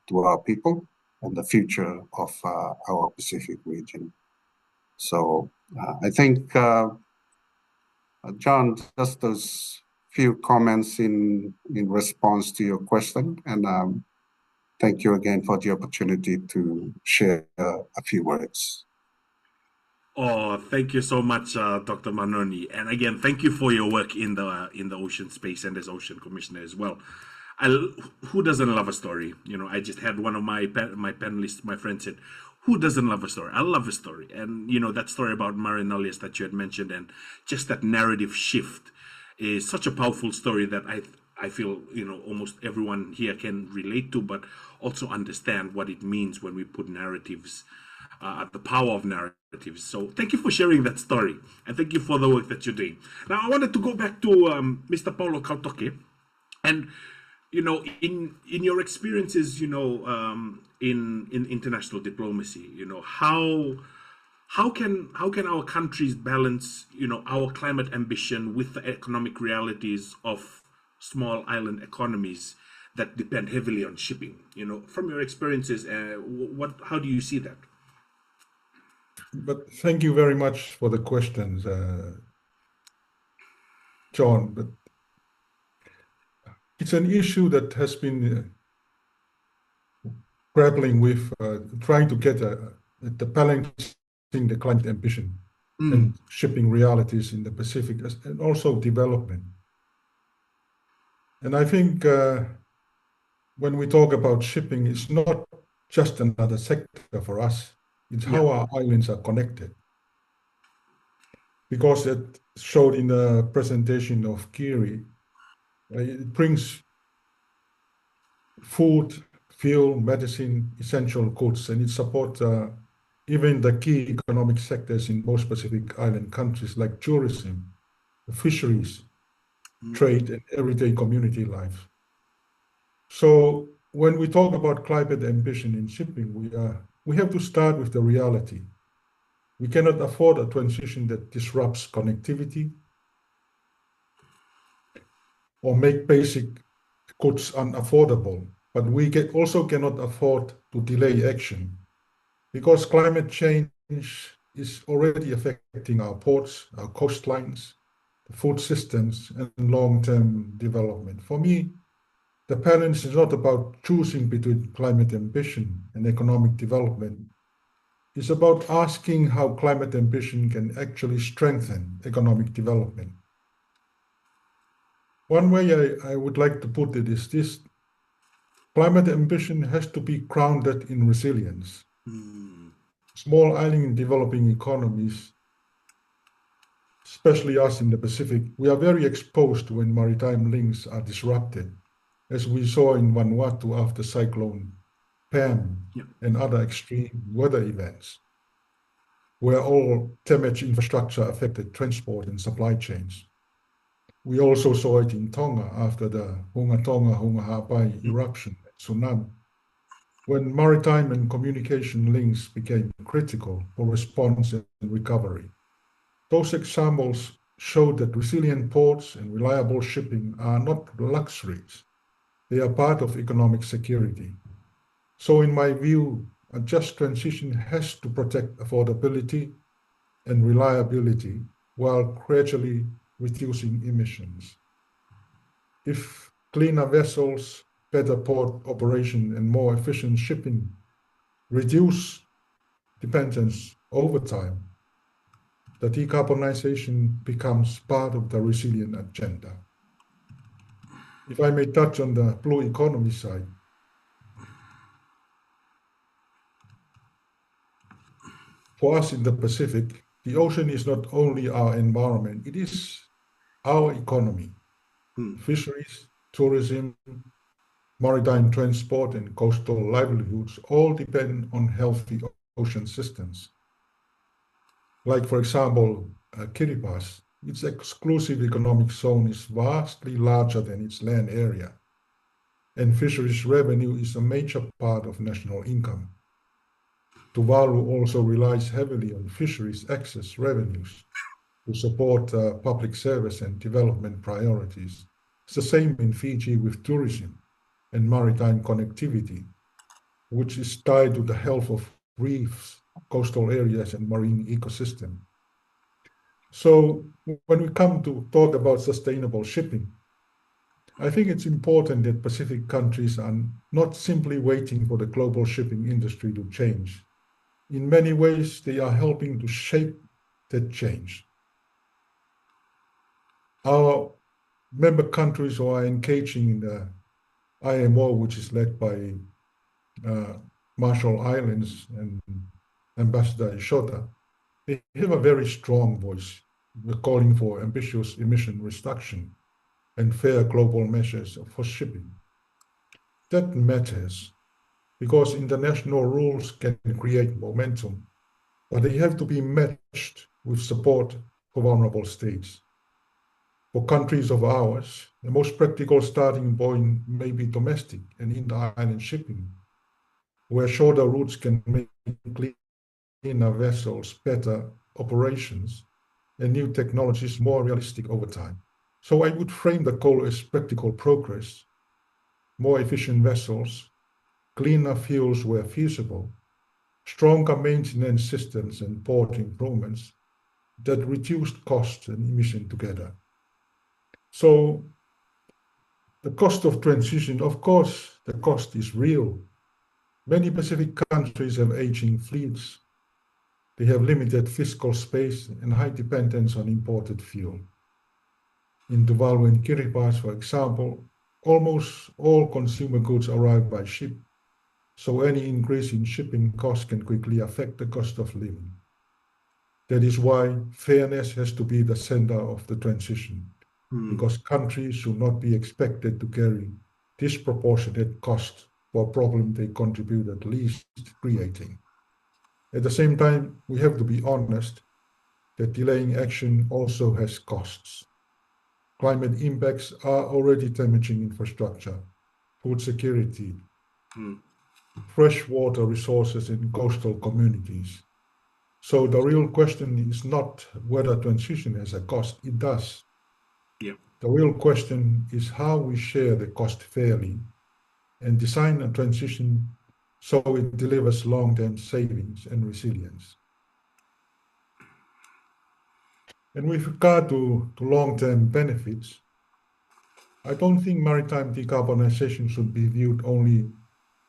to our people and the future of our Pacific region. So I think, John, just those few comments in response to your question, and thank you again for the opportunity to share a few words. Oh, thank you so much, Dr. Manoni, and again, thank you for your work in the ocean space and as Ocean Commissioner as well. Who doesn't love a story? You know, I just had one of my panelists, my friend said, "Who doesn't love a story?" I love a story, and you know that story about Marinolius that you had mentioned, and just that narrative shift is such a powerful story that I feel almost everyone here can relate to, but also understand what it means when we put narratives. The power of narratives. So thank you for sharing that story, and thank you for the work that you're doing. Now I wanted to go back to Mr. Paulo Kautoke, and in your experiences, in international diplomacy, how can our countries balance our climate ambition with the economic realities of small island economies that depend heavily on shipping? From your experiences, how do you see that? But thank you very much for the questions, John. But it's an issue that has been grappling with trying to get at the balancing the climate ambition and shipping realities in the Pacific and also development. And I think when we talk about shipping, it's not just another sector for us. It's how our islands are connected. Because it showed in the presentation of Kiri, it brings food, fuel, medicine, essential goods, and it supports even the key economic sectors in most Pacific Island countries like tourism, fisheries, trade, and everyday community life. So when we talk about climate ambition in shipping, we have to start with the reality. We cannot afford a transition that disrupts connectivity or make basic goods unaffordable, but we also cannot afford to delay action because climate change is already affecting our ports, our coastlines, the food systems, and long-term development. For me, the balance is not about choosing between climate ambition and economic development. It's about asking how climate ambition can actually strengthen economic development. One way I would like to put it is this: climate ambition has to be grounded in resilience. Small island and developing economies, especially us in the Pacific, we are very exposed when maritime links are disrupted, as we saw in Vanuatu after Cyclone Pam and other extreme weather events, where all damaged infrastructure affected transport and supply chains. We also saw it in Tonga after the Hunga Tonga, Hunga Hapai eruption and tsunami, when maritime and communication links became critical for response and recovery. Those examples showed that resilient ports and reliable shipping are not luxuries. They are part of economic security. So in my view, a just transition has to protect affordability and reliability while gradually reducing emissions. If cleaner vessels, better port operation, and more efficient shipping reduce dependence over time, the decarbonization becomes part of the resilient agenda. If I may touch on the blue economy side, for us in the Pacific, the ocean is not only our environment, it is our economy. Fisheries, tourism, maritime transport, and coastal livelihoods all depend on healthy ocean systems. Like, for example, Kiribati, its exclusive economic zone is vastly larger than its land area. and fisheries revenue is a major part of national income. Tuvalu also relies heavily on fisheries access revenues to support public service and development priorities. It's the same in Fiji with tourism and maritime connectivity, which is tied to the health of reefs, coastal areas, and marine ecosystem. So when we come to talk about sustainable shipping, I think it's important that Pacific countries are not simply waiting for the global shipping industry to change. In many ways, they are helping to shape that change. Our member countries who are engaging in the IMO, which is led by Marshall Islands and Ambassador Ishota, they have a very strong voice. We're calling for ambitious emission reduction and fair global measures for shipping. That matters because international rules can create momentum, but they have to be matched with support for vulnerable states. For countries of ours, the most practical starting point may be domestic and inter-island shipping, where shorter routes can make cleaner vessels better operations and new technologies more realistic over time. So I would frame the goal as practical progress, more efficient vessels, cleaner fuels where feasible, stronger maintenance systems and port improvements that reduce costs and emission together. So the cost of transition, of course, the cost is real. Many Pacific countries have aging fleets. They have limited fiscal space and high dependence on imported fuel. In Tuvalu and Kiribati, for example, almost all consumer goods arrive by ship, so any increase in shipping costs can quickly affect the cost of living. That is why fairness has to be the center of the transition, because countries should not be expected to carry disproportionate costs for a problem they contribute at least creating. At the same time, we have to be honest that delaying action also has costs. Climate impacts are already damaging infrastructure, food security, freshwater resources in coastal communities. So the real question is not whether transition has a cost, it does. Yep. The real question is how we share the cost fairly and design a transition so it delivers long-term savings and resilience. And with regard to long-term benefits, I don't think maritime decarbonization should be viewed only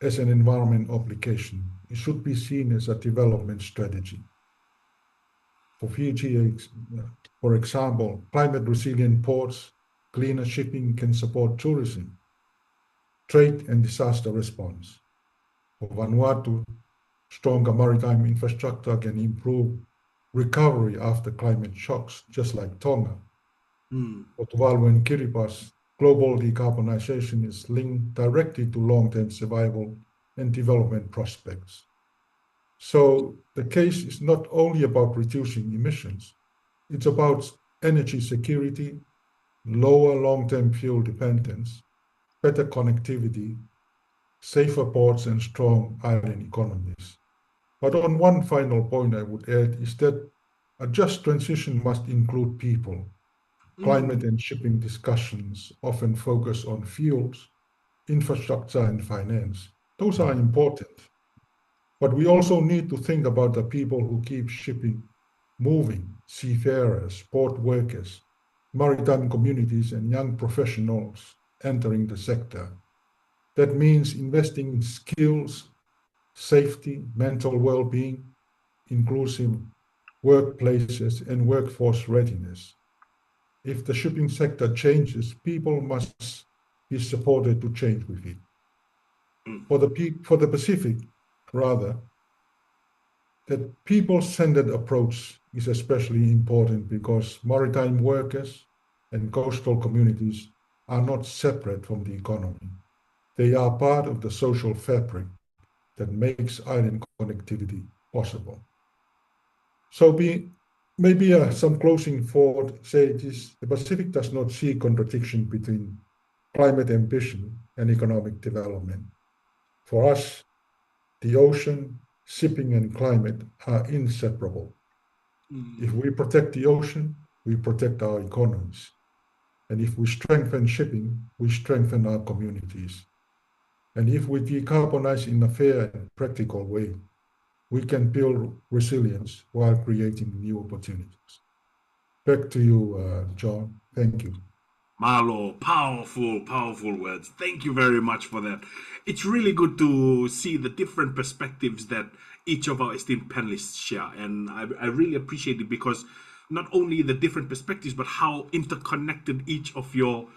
as an environment obligation. It should be seen as a development strategy. For Fiji, for example, climate-resilient ports, cleaner shipping can support tourism, trade, and disaster response. For Vanuatu, stronger maritime infrastructure can improve recovery after climate shocks, just like Tonga. For Tuvalu and Kiribati, global decarbonization is linked directly to long-term survival and development prospects. So the case is not only about reducing emissions, it's about energy security, lower long-term fuel dependence, better connectivity, safer ports, and strong island economies. But on one final point I would add is that a just transition must include people. Climate and shipping discussions often focus on fuels, infrastructure, and finance. Those are important. But we also need to think about the people who keep shipping moving, seafarers, port workers, maritime communities, and young professionals entering the sector. That means investing in skills, safety, mental well-being, inclusive workplaces, and workforce readiness. If the shipping sector changes, people must be supported to change with it. For the Pacific, rather, that people-centered approach is especially important because maritime workers and coastal communities are not separate from the economy. They are part of the social fabric that makes island connectivity possible. So maybe some closing thought say this: the Pacific does not see contradiction between climate ambition, and economic development. For us, the ocean, shipping, and climate are inseparable. If we protect the ocean, we protect our economies. And if we strengthen shipping, we strengthen our communities. And if we decarbonize in a fair and practical way, we can build resilience while creating new opportunities. Back to you, John. Thank you. Marlo, powerful, powerful words. Thank you very much for that. It's really good to see the different perspectives that each of our esteemed panelists share. And I really appreciate it because not only the different perspectives, but how interconnected each of your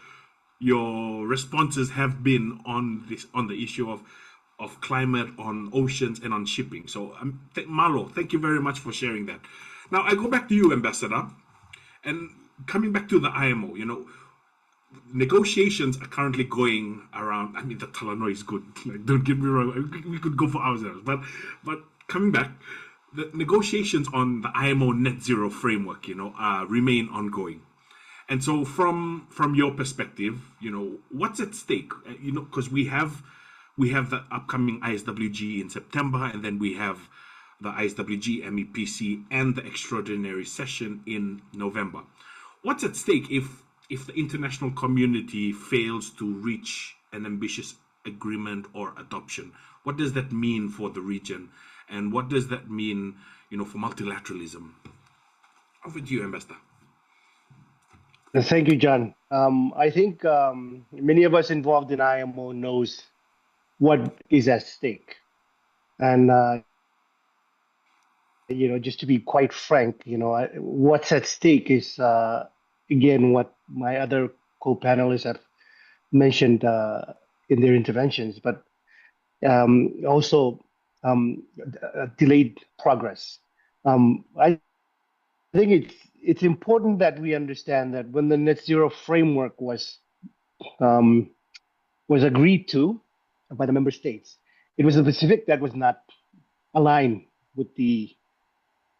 responses have been on the issue of climate, on oceans, and on shipping. So, Marlo, thank you very much for sharing that. Now, I go back to you, Ambassador, and coming back to the IMO, negotiations are currently going around. I mean, the Talanoa is good. Like, don't get me wrong. We could go for hours, but coming back, the negotiations on the IMO net zero framework, remain ongoing. And so, from your perspective, what's at stake? Because we have the upcoming ISWG in September, and then we have the ISWG MEPC and the extraordinary session in November. What's at stake if the international community fails to reach an ambitious agreement or adoption? What does that mean for the region? And what does that mean, for multilateralism? Over to you, Ambassador. Thank you, John. I think many of us involved in IMO knows what is at stake. And, just to be quite frank, what's at stake is, again, what my other co-panelists have mentioned in their interventions, but also delayed progress. I think it's important that we understand that when the net zero framework was agreed to by the member states, it was a specific that was not aligned with the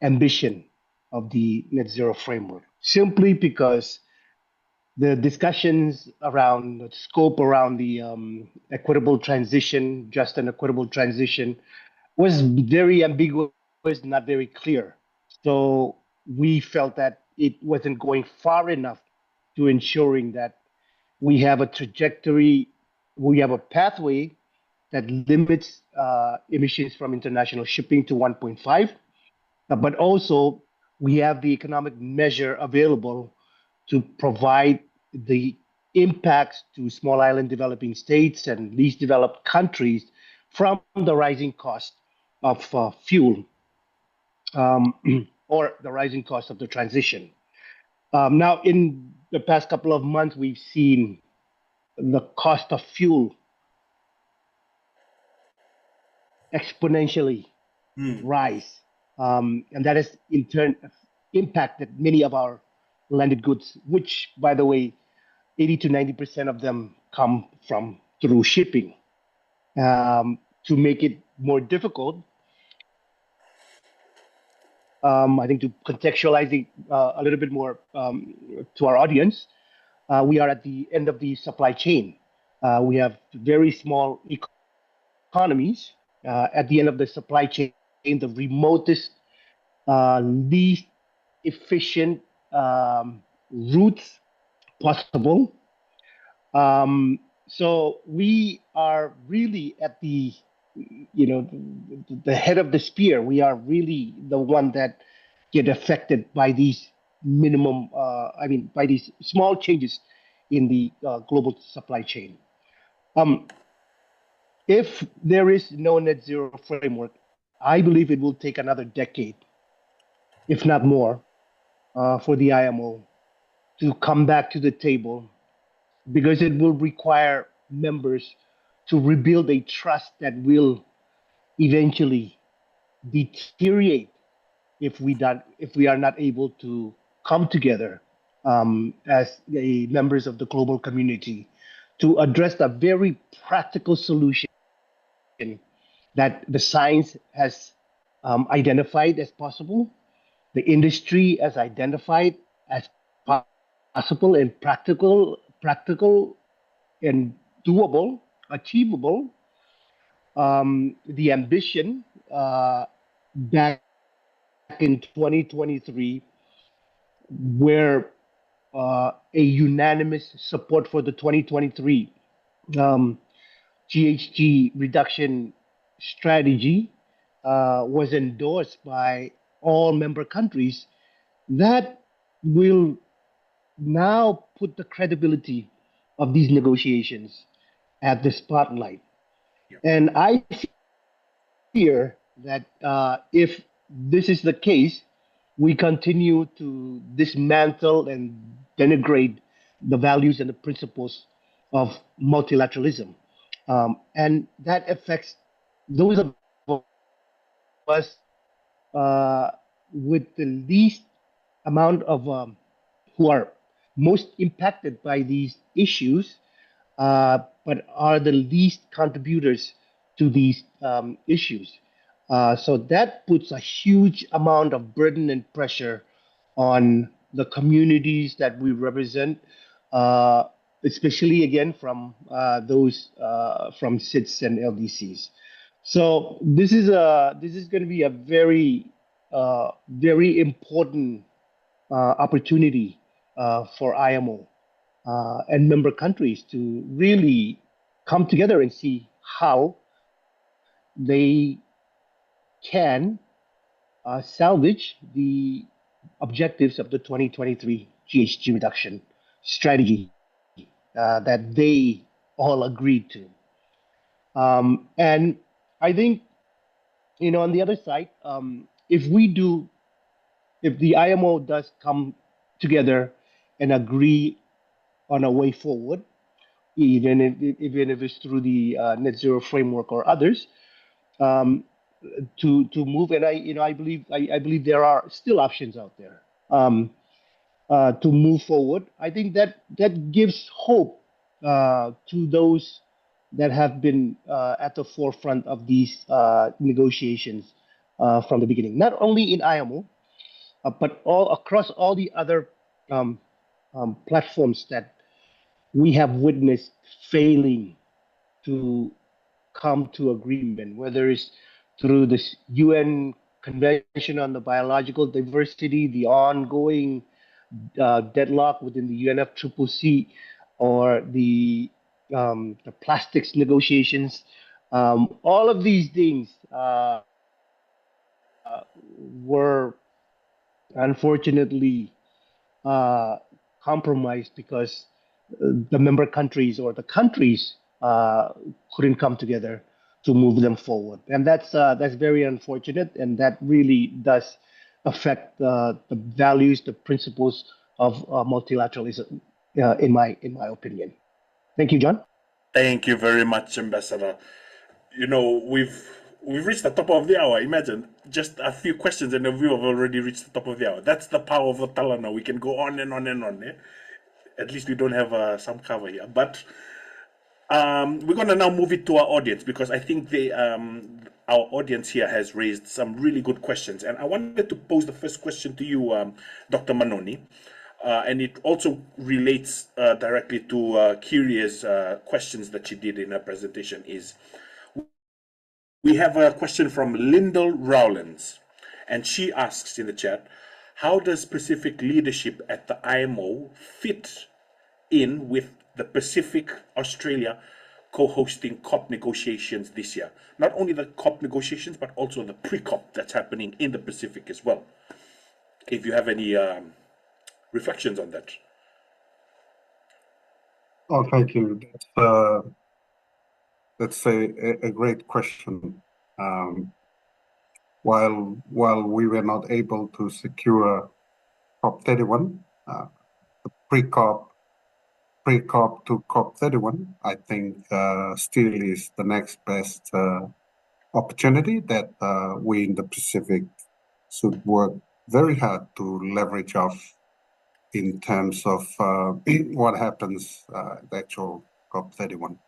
ambition of the net zero framework, simply because the discussions around the scope around the equitable transition, just and equitable transition, was very ambiguous, not very clear. So we felt that it wasn't going far enough to ensuring that we have a trajectory, we have a pathway that limits emissions from international shipping to 1.5, but also we have the economic measure available to provide the impacts to small island developing states and least developed countries from the rising cost of fuel or the rising cost of the transition. Now, in the past couple of months, we've seen the cost of fuel exponentially rise. And that has in turn impacted many of our landed goods, which, by the way, 80 to 90% of them come from through shipping. To make it more difficult, I think to contextualize it a little bit more to our audience, we are at the end of the supply chain. We have very small economies at the end of the supply chain, the remotest, least efficient routes possible. So we are really at the head of the spear. We are really the one that get affected by these by these small changes in the global supply chain. If there is no net zero framework, I believe it will take another decade, if not more, for the IMO to come back to the table, because it will require members to rebuild a trust that will eventually deteriorate if we are not able to come together as members of the global community to address the very practical solution that the science has identified as possible, the industry has identified as possible and practical and doable, achievable. The ambition back in 2023, where a unanimous support for the 2023 um, GHG reduction strategy was endorsed by all member countries, that will now put the credibility of these negotiations at the spotlight. And I fear that if this is the case, we continue to dismantle and denigrate the values and the principles of multilateralism. And that affects those of us with the least amount of who are most impacted by these issues, but are the least contributors to these issues. So that puts a huge amount of burden and pressure on the communities that we represent, uh, especially again from those from SIDS and LDCs. So this is going to be a very important opportunity for IMO and member countries to really come together and see how they can salvage the objectives of the 2023 GHG reduction strategy that they all agreed to. And I think, on the other side, if the IMO does come together and agree on a way forward, even if it's through the net zero framework or others, um, to move. And I believe there are still options out there to move forward. I think that gives hope to those that have been at the forefront of these negotiations from the beginning, not only in IMO, but all across all the other um, platforms that we have witnessed failing to come to agreement, whether it's through the UN Convention on the Biological Diversity, the ongoing deadlock within the UNFCCC, or the plastics negotiations. All of these things were unfortunately uh, compromised because the member countries or the countries couldn't come together to move them forward, and that's very unfortunate, and that really does affect the values, the principles of multilateralism, in my opinion. Thank you, John. Thank you very much, Ambassador. We've reached the top of the hour. Imagine just a few questions and we have already reached the top of the hour. That's the power of Talana. We can go on and on and on. At least we don't have some cover here. But we're going to now move it to our audience, because I think our audience here has raised some really good questions. And I wanted to pose the first question to you, Dr. Manoni. And it also relates directly to Kiria's questions that she did in her presentation. We have a question from Lyndall Rowlands, and she asks in the chat, how does Pacific leadership at the IMO fit in with the Pacific Australia co-hosting COP negotiations this year? Not only the COP negotiations, but also the pre-COP that's happening in the Pacific as well. If you have any reflections on that. Oh, thank you. That's a great question. While we were not able to secure COP31, the pre-COP to COP31, I think still is the next best opportunity that we in the Pacific should work very hard to leverage off in terms of what happens at the actual COP31.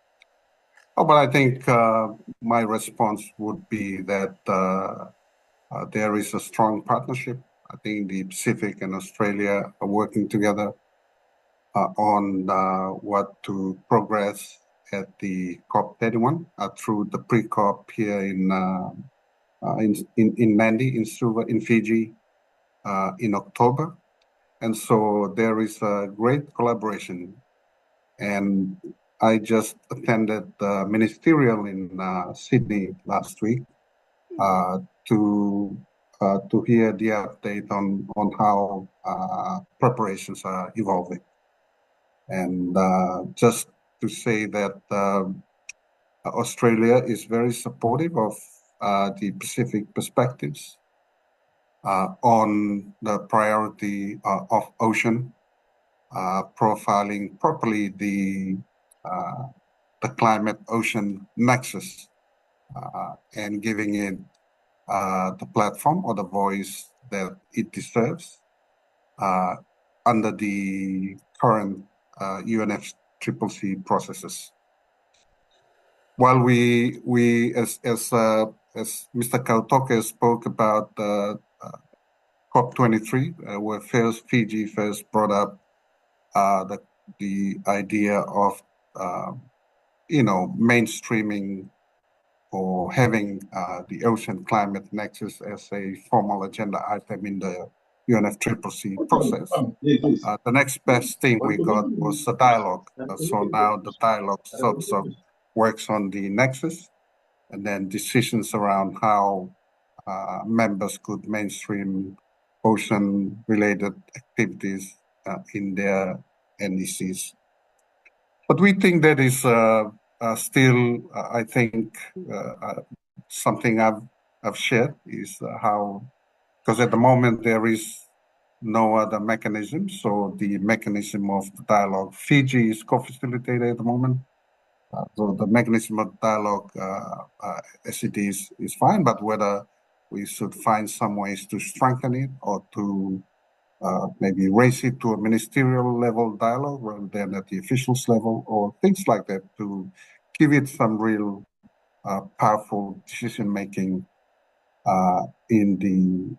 Oh, but I think my response would be that there is a strong partnership. I think the Pacific and Australia are working together on what to progress at the COP31 through the pre-COP here in Nadi, in Fiji, in October. And so there is a great collaboration. And I just attended the ministerial in Sydney last week to hear the update on how preparations are evolving. And just to say that Australia is very supportive of the Pacific perspectives on the priority of ocean, profiling properly the climate ocean nexus, and giving it the platform or the voice that it deserves under the current UNFCCC processes. While we as Mr. Kautoke spoke about COP23, where Fiji first brought up the idea of mainstreaming or having the ocean climate nexus as a formal agenda item in the UNFCCC process. The next best thing we got was a dialogue. So now the dialogue sort of works on the nexus, and then decisions around how members could mainstream ocean-related activities in their NDCs. But we think that is still, I think, something I've shared is how, because at the moment there is no other mechanism. So the mechanism of the dialogue, Fiji is co-facilitated at the moment. So the mechanism of dialogue as it is fine, but whether we should find some ways to strengthen it or to maybe raise it to a ministerial level dialogue rather than at the officials level or things like that to give it some real powerful decision making in the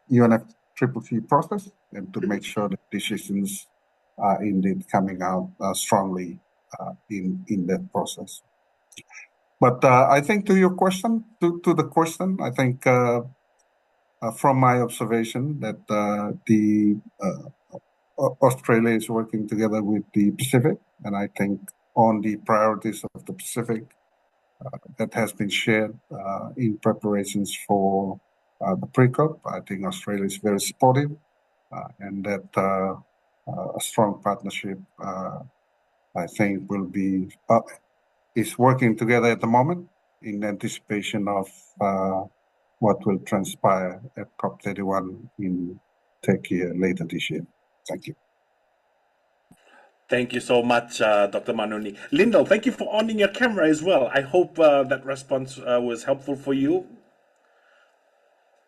UNFCCC process, and to make sure that decisions are indeed coming out strongly in that process. But I think to your question, to the question, I think from my observation that Australia is working together with the Pacific, and I think on the priorities of the Pacific that has been shared in preparations for the pre-COP. I think Australia is very supportive, and that a strong partnership, I think, will be is working together at the moment in anticipation of what will transpire at COP31 in Turkey later this year. Thank you. Thank you so much, Dr. Manoni. Lyndall, thank you for owning your camera as well. I hope that response was helpful for you.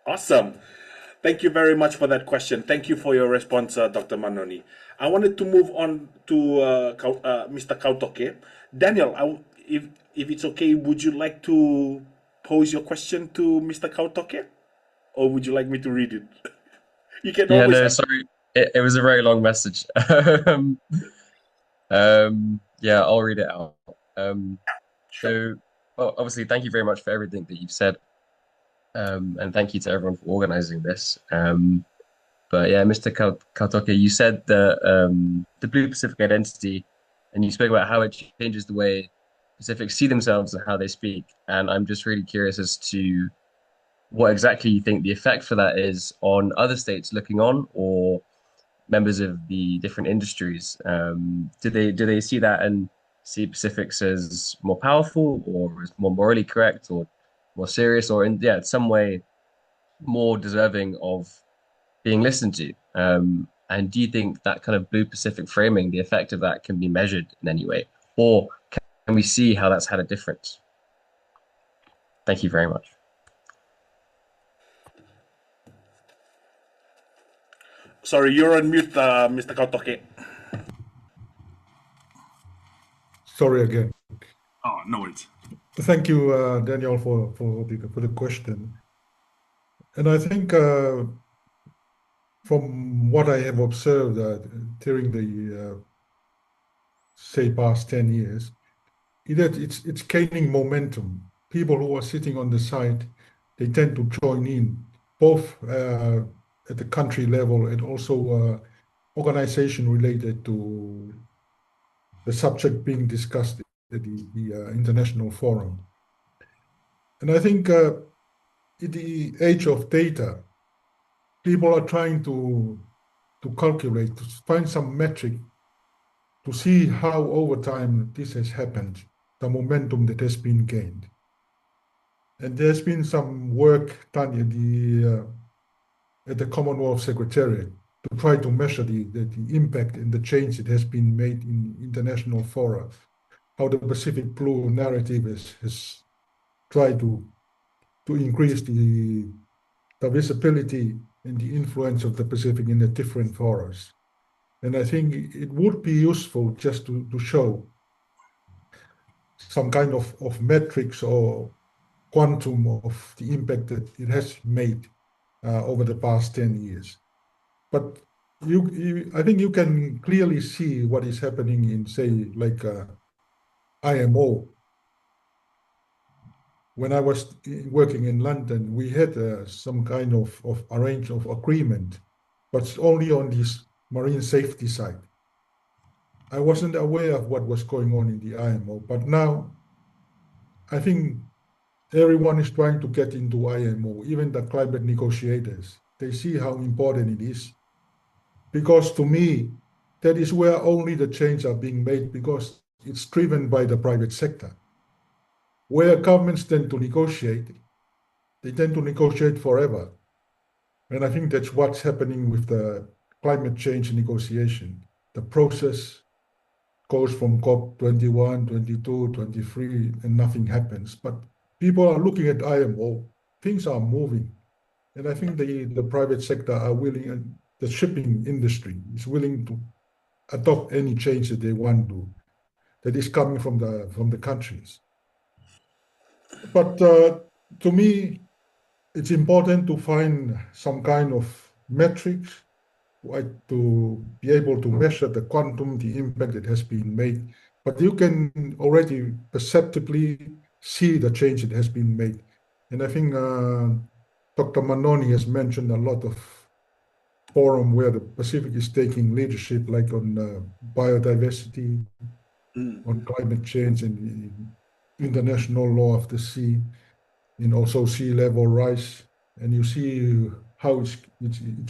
Awesome. Thank you very much for that question. Thank you for your response, Dr. Manoni. I wanted to move on to Mr. Kautoke. Daniel, if it's okay, would you like to pose your question to Mr. Kautoke? Or would you like me to read it? You can Yeah, always... no, sorry. It was a very long message. Yeah, I'll read it out. Sure. So, well, obviously, thank you very much for everything that you've said. And thank you to everyone for organizing this. But yeah, Mr. Kautoke, you said the Blue Pacific identity, and you spoke about how it changes the way Pacifics see themselves and how they speak. And I'm just really curious as to what exactly you think the effect for that is on other states looking on, or members of the different industries. Do they see that and see Pacifics as more powerful, or as more morally correct, or more serious, or in some way more deserving of being listened to? And do you think that kind of Blue Pacific framing, the effect of that, can be measured in any way, or can we see how that's had a difference? Thank you very much. Sorry, you're on mute, Mr. Kautoke. Sorry again. Oh, no worries. Thank you, Daniel, for the question. And I think from what I have observed during the say past 10 years, it's gaining momentum. People who are sitting on the side, they tend to join in, both at the country level and also organization related to the subject being discussed at the international forum. And I think in the age of data, people are trying to calculate, to find some metric to see how over time this has happened, the momentum that has been gained. And there's been some work done at the Commonwealth Secretariat to try to measure the impact and the change that has been made in international fora, how the Pacific Blue narrative has tried to increase the visibility and the influence of the Pacific in the different forums. And I think it would be useful just to show some kind of metrics or quantum of the impact that it has made over the past 10 years. But I think you can clearly see what is happening in, say, like IMO. When I was working in London, we had some kind of agreement, but only on this marine safety side. I wasn't aware of what was going on in the IMO, but now I think everyone is trying to get into IMO, even the climate negotiators. They see how important it is. Because to me, that is where only the changes are being made because it's driven by the private sector. Where governments tend to negotiate, they tend to negotiate forever. And I think that's what's happening with the climate change negotiation. The process goes from COP 21, 22, 23, and nothing happens. But people are looking at IMO, things are moving. And I think the private sector are willing, and the shipping industry is willing to adopt any change that they want to, that is coming from the countries. But to me, it's important to find some kind of metrics to be able to measure the quantum, the impact that has been made. But you can already perceptibly see the change that has been made. And I think Dr. Manoni has mentioned a lot of forum where the Pacific is taking leadership, like on biodiversity, on climate change, and the international law of the sea, and also sea level rise. And you see how it's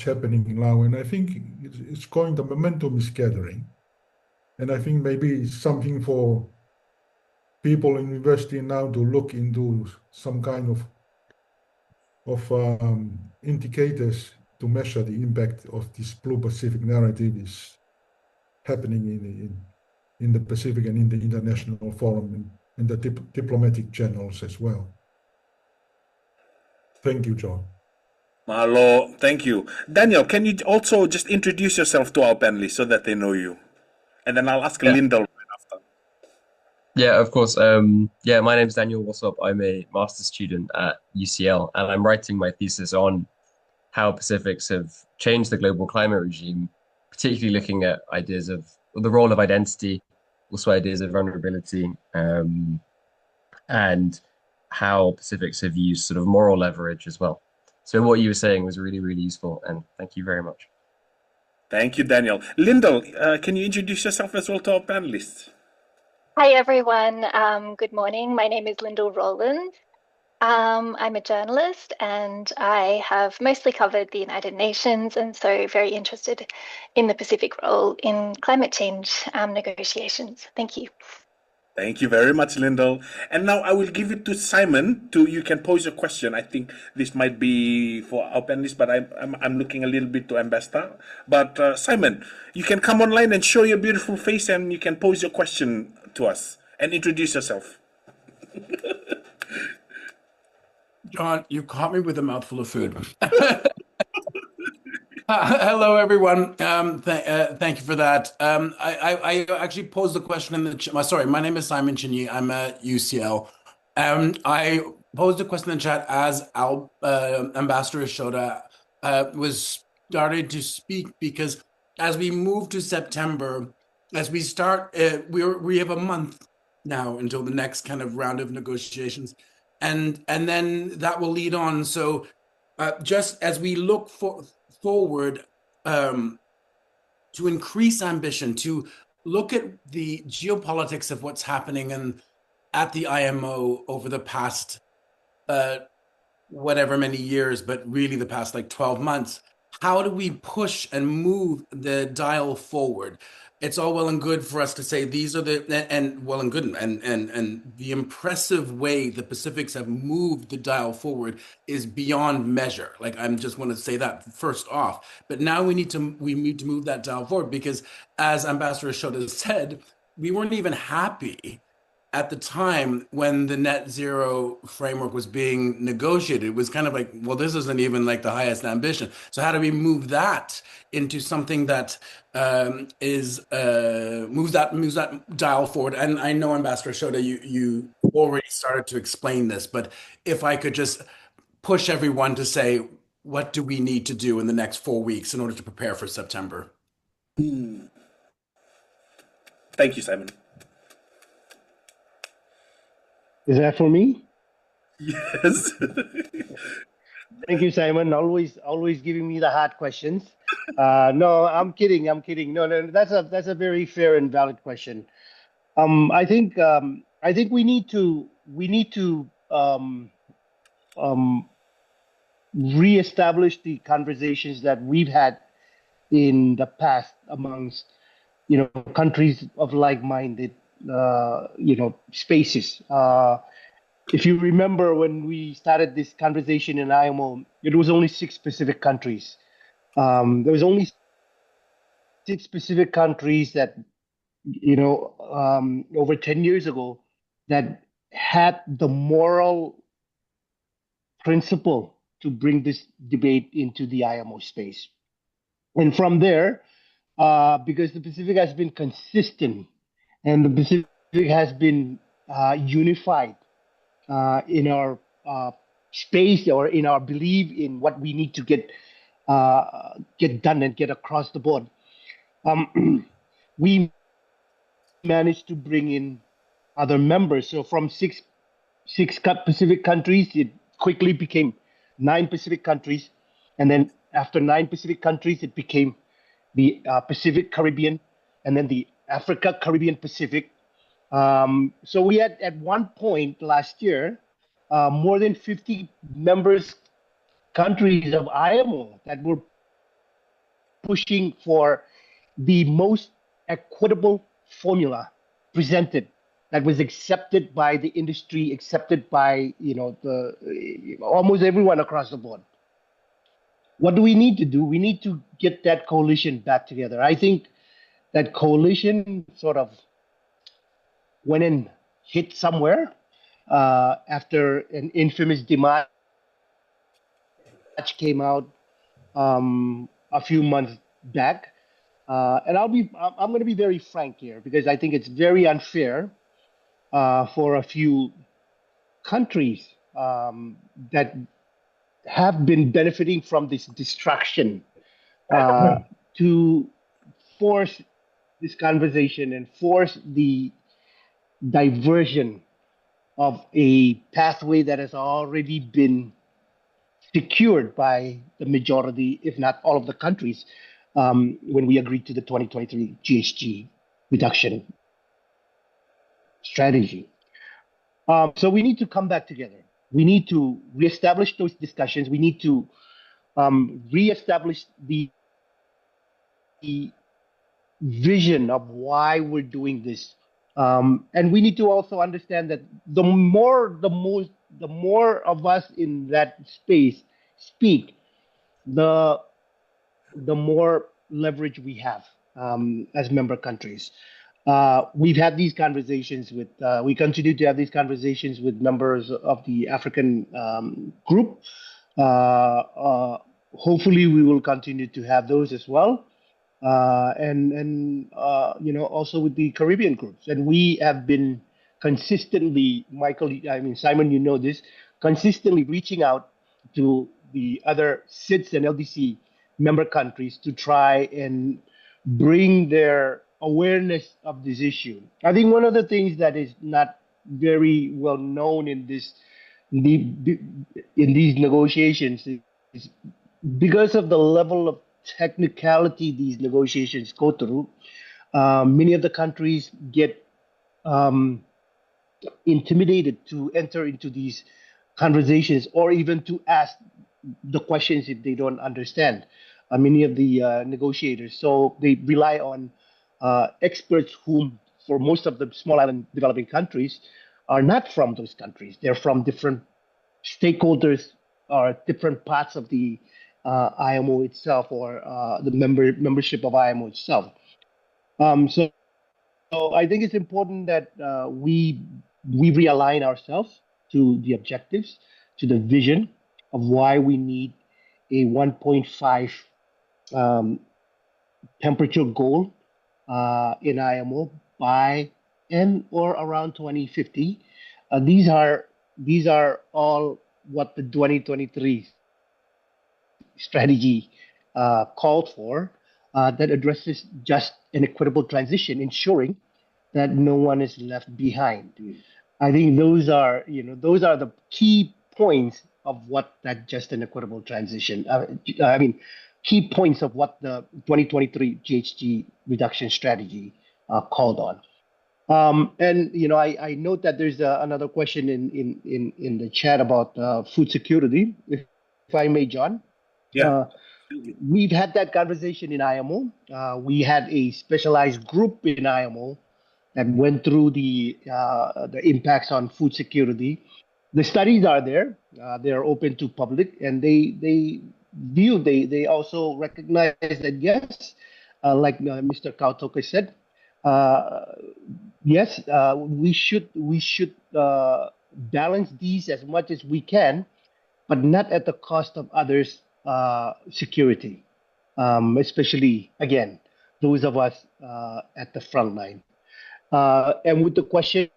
happening now. And I think it's going, the momentum is gathering. And I think maybe it's something for people in university now to look into some kind of indicators to measure the impact of this Blue Pacific narrative is happening in the Pacific and in the international forum and the diplomatic channels as well. Thank you, John. Mahalo, thank you. Daniel, can you also just introduce yourself to our panelists so that they know you? And then I'll ask Lyndall right after. Yeah, of course. Yeah, my name is Daniel Wassop. I'm a master's student at UCL, and I'm writing my thesis on how Pacifics have changed the global climate regime, particularly looking at ideas of the role of identity, also ideas of vulnerability, and how Pacifics have used sort of moral leverage as well. So what you were saying was really, really useful, and thank you very much. Thank you, Daniel. Lyndall, can you introduce yourself as well to our panelists? Hi, everyone. Good morning. My name is Lyndall Rowland. I'm a journalist and I have mostly covered the United Nations, and so very interested in the Pacific role in climate change negotiations. Thank you. Thank you very much, Lyndall. And now I will give it to Simon. You can pose your question. I think this might be for our panelists, but I'm looking a little bit to Ambassador. But Simon, you can come online and show your beautiful face, and you can pose your question to us and introduce yourself. John, you caught me with a mouthful of food. Hello, everyone. Thank you for that. I actually posed the question in the chat. Sorry, my name is Simon Chinyi. I'm at UCL. I posed a question in the chat as Ambassador Ishoda was started to speak because as we move to September, as we start, we have a month now until the next kind of round of negotiations, and then that will lead on. So, just as we look forward, um, to increase ambition, to look at the geopolitics of what's happening and at the IMO over the past uh, whatever many years, but really the past like 12 months. How do we push and move the dial forward? It's all well and good for us to say these are and well and good and the impressive way the Pacifics have moved the dial forward is beyond measure. Like I'm just want to say that first off. But now we need to move that dial forward because as Ambassador Shota said, we weren't even happy at the time when the net zero framework was being negotiated. It was kind of like, well, this isn't even like the highest ambition. So how do we move that into something that is moves that dial forward? And I know Ambassador Shota, you already started to explain this, but if I could just push everyone to say, what do we need to do in the next 4 weeks in order to prepare for September? Thank you, Simon. Is that for me? Yes. Thank you, Simon. Always giving me the hard questions. No, I'm kidding. I'm kidding. No, that's a very fair and valid question. I think we need to um, reestablish the conversations that we've had in the past amongst countries of like-minded spaces. If you remember when we started this conversation in IMO, it was only six Pacific countries. There was only six specific countries that over 10 years ago that had the moral principle to bring this debate into the IMO space. And from there, because the Pacific has been consistent and the Pacific has been unified in our space or in our belief in what we need to get done and get across the board. We managed to bring in other members. So from six Pacific countries, it quickly became nine Pacific countries, and then after nine Pacific countries, it became the Pacific Caribbean, and then the Africa Caribbean Pacific. So we had at one point last year more than 50 members countries of IMO that were pushing for the most equitable formula presented that was accepted by the industry, accepted by the almost everyone across the board. What do we need to do? We need to get that coalition back together. I think that coalition sort of went and hit somewhere after an infamous demise came out a few months back. And I'm going to be very frank here because I think it's very unfair for a few countries that have been benefiting from this distraction to force this conversation and force the diversion of a pathway that has already been secured by the majority, if not all of the countries, when we agreed to the 2023 GHG reduction strategy. So we need to come back together. We need to reestablish those discussions. We need to reestablish the vision of why we're doing this. And we need to also understand that the more of us in that space speak, the more leverage we have as member countries. We've had these conversations with, we continue to have these conversations with members of the African group. Hopefully, we will continue to have those as well. And also with the Caribbean groups. And we have been consistently, Simon, you know this, consistently reaching out to the other SIDS and LDC member countries to try and bring their awareness of this issue. I think one of the things that is not very well known in these negotiations is because of the level of technicality these negotiations go through. Many of the countries get um, intimidated to enter into these conversations or even to ask the questions if they don't understand many of the negotiators. So they rely on experts whom, for most of the small island developing countries, are not from those countries. They're from different stakeholders or different parts of the IMO itself or the membership of IMO itself. So I think it's important that we realign ourselves to the objectives, to the vision of why we need a 1.5 um, temperature goal in IMO by and or around 2050. These are all what the 2023 strategy called for that addresses just an equitable transition, ensuring that no one is left behind. I think those are the key points of what that just an equitable transition. I mean, key points of what the 2023 GHG reduction strategy called on. And I note that there's another question in the chat about food security. If I may, John. Yeah. We've had that conversation in IMO. We had a specialized group in IMO that went through the impacts on food security. The studies are there; they are open to public, and they also recognize that yes, like Mr. Kautoke said, uh, yes, we should balance these as much as we can, but not at the cost of others' security, especially again those of us at the front line. And with the question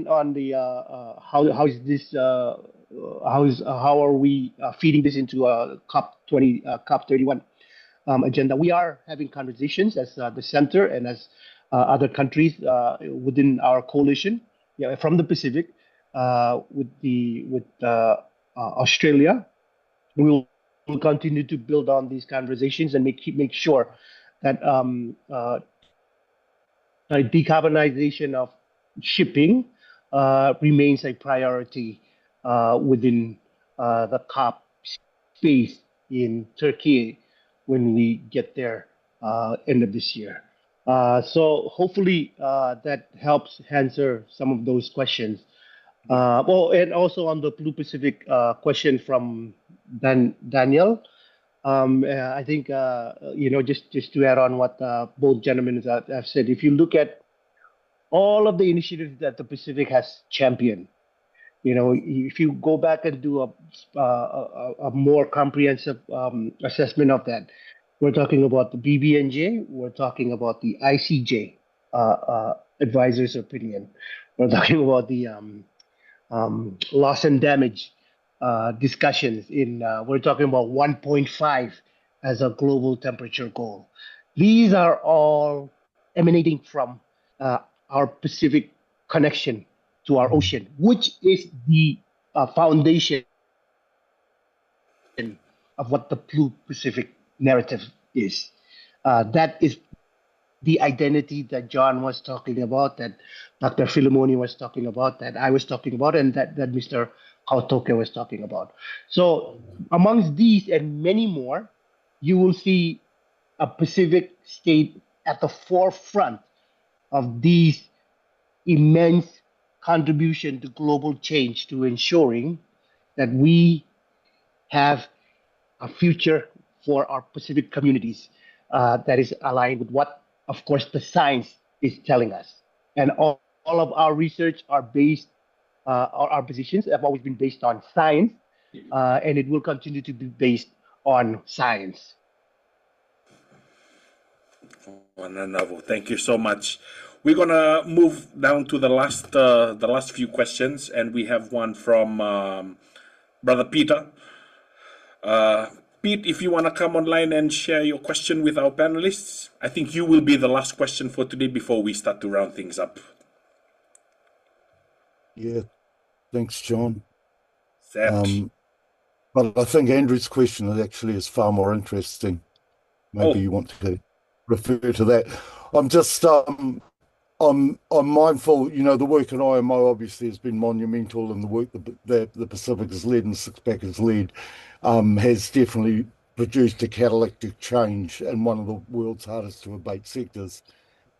on the how is this how are we feeding this into COP 31 agenda? We are having conversations as the center and as other countries within our coalition, from the Pacific, with Australia. We will continue to build on these conversations and make sure that decarbonization of shipping remains a priority within the COP space in Turkey when we get there end of this year. So hopefully that helps answer some of those questions. Well, and also on the Blue Pacific question from Daniel, I think just to add on what both gentlemen have said, if you look at all of the initiatives that the Pacific has championed, if you go back and do a more comprehensive assessment of that, we're talking about the BBNJ, we're talking about the ICJ advisor's opinion, we're talking about the loss and damage discussions we're talking about 1.5 as a global temperature goal. These are all emanating from our Pacific connection to our ocean, which is the foundation of what the Blue Pacific narrative is. That is the identity that John was talking about, that Dr. Filimoni was talking about, that I was talking about, and that Mr. Kautoke was talking about. So amongst these and many more, you will see a Pacific state at the forefront of these immense contribution to global change, to ensuring that we have a future for our Pacific communities that is aligned with what, of course, the science is telling us. And all of our research are based, our positions have always been based on science, and it will continue to be based on science. Wonderful. Thank you so much. We're gonna move down to the last few questions, and we have one from Brother Peter. Pete, if you want to come online and share your question with our panelists, I think you will be the last question for today before we start to round things up. Yeah, thanks, John. Set. But I think Andrew's question actually is far more interesting. Maybe you want to refer to that. I'm mindful, the work at IMO obviously has been monumental, and the work that the Pacific has led and Sixpack has led has definitely produced a catalytic change in one of the world's hardest to abate sectors.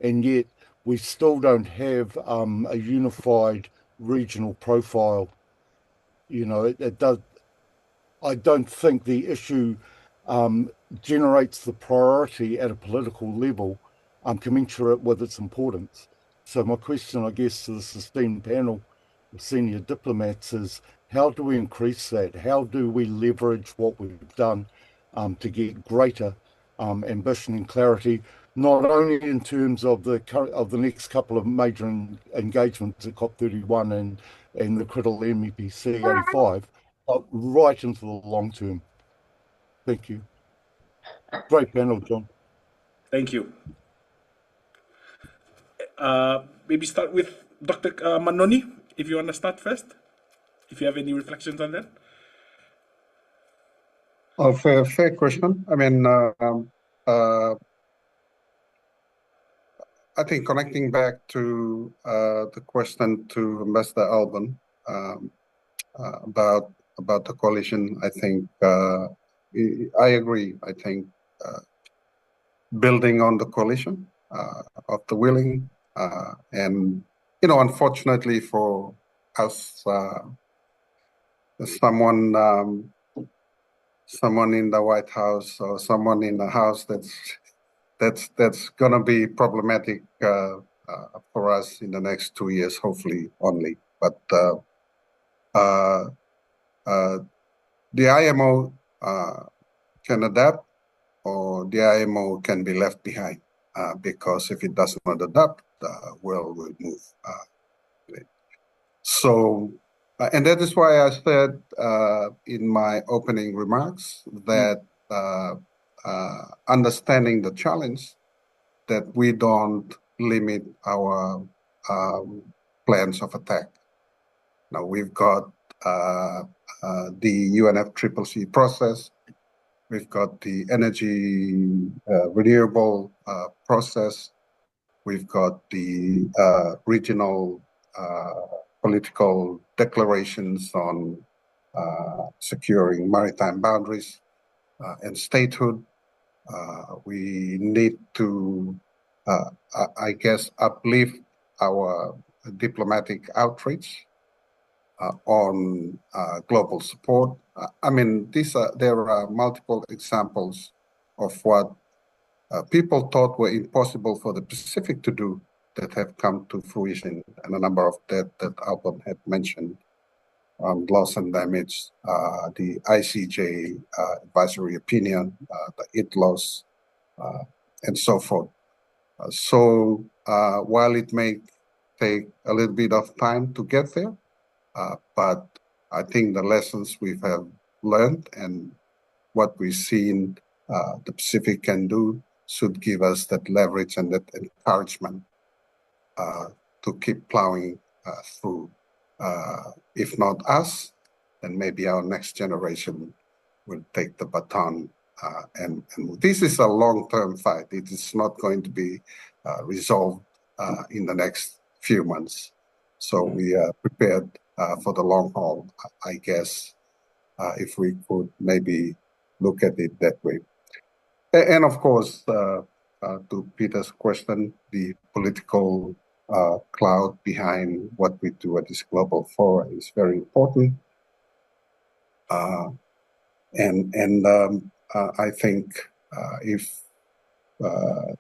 And yet we still don't have a unified regional profile. It does. I don't think the issue generates the priority at a political level commensurate with its importance. So my question, I guess, to this esteemed panel of senior diplomats is, how do we increase that? How do we leverage what we've done to get greater ambition and clarity, not only in terms of the next couple of major engagements at COP31 and the critical MEPC 85, right into the long term? Thank you. Great panel, John. Thank you. Maybe start with Dr. Manoni, if you want to start first, if you have any reflections on that. Fair question. I mean, I think connecting back to the question to Ambassador Alban about the coalition, I think I agree. I think building on the coalition of the willing and unfortunately for us, someone in the White House or someone in the House that's going to be problematic for us in the next 2 years, hopefully only. But the IMO can adapt, or the IMO can be left behind, because if it does not adapt, the world will move. So, and that is why I said in my opening remarks that understanding the challenge, that we don't limit our plans of attack. Now we've got the UNFCCC process, we've got the energy renewable process, we've got the regional political declarations on securing maritime boundaries and statehood. We need to, I guess, uplift our diplomatic outreach on global support. I mean, there are multiple examples of what people thought were impossible for the Pacific to do that have come to fruition, and a number of that Alban had mentioned, loss and damage, the ICJ advisory opinion, the ITLOS, and so forth. So while it may take a little bit of time to get there, but I think the lessons we have learned and what we've seen the Pacific can do should give us that leverage and that encouragement to keep plowing through. If not us, then maybe our next generation will take the baton and this is a long-term fight. It is not going to be resolved in the next few months. So we are prepared for the long haul, I guess, if we could maybe look at it that way. And of course, to Peter's question, the political cloud behind what we do at this global forum is very important. I think if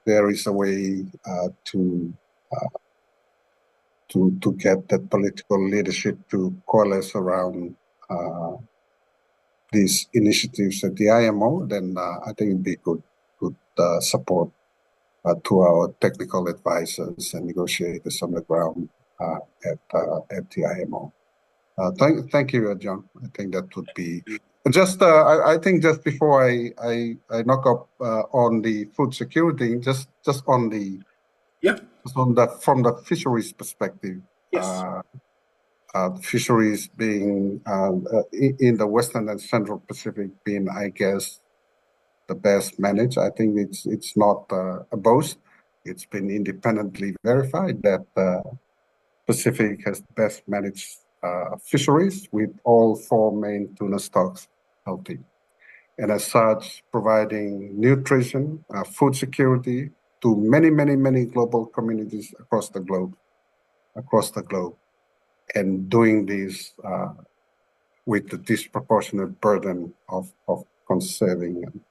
there is a way to get that political leadership to coalesce around these initiatives at the IMO, then I think it'd be good support to our technical advisors and negotiators on the ground at the IMO. Thank you, John. I think that would be just. I think just before I knock up on the food security, just on the Yeah. from the fisheries perspective. Yes. Fisheries being in the Western and Central Pacific being, I guess, the best managed. I think it's not a boast. It's been independently verified that Pacific has the best managed fisheries with all four main tuna stocks healthy. And as such, providing nutrition, food security to many global communities across the globe, and doing this with the disproportionate burden of conserving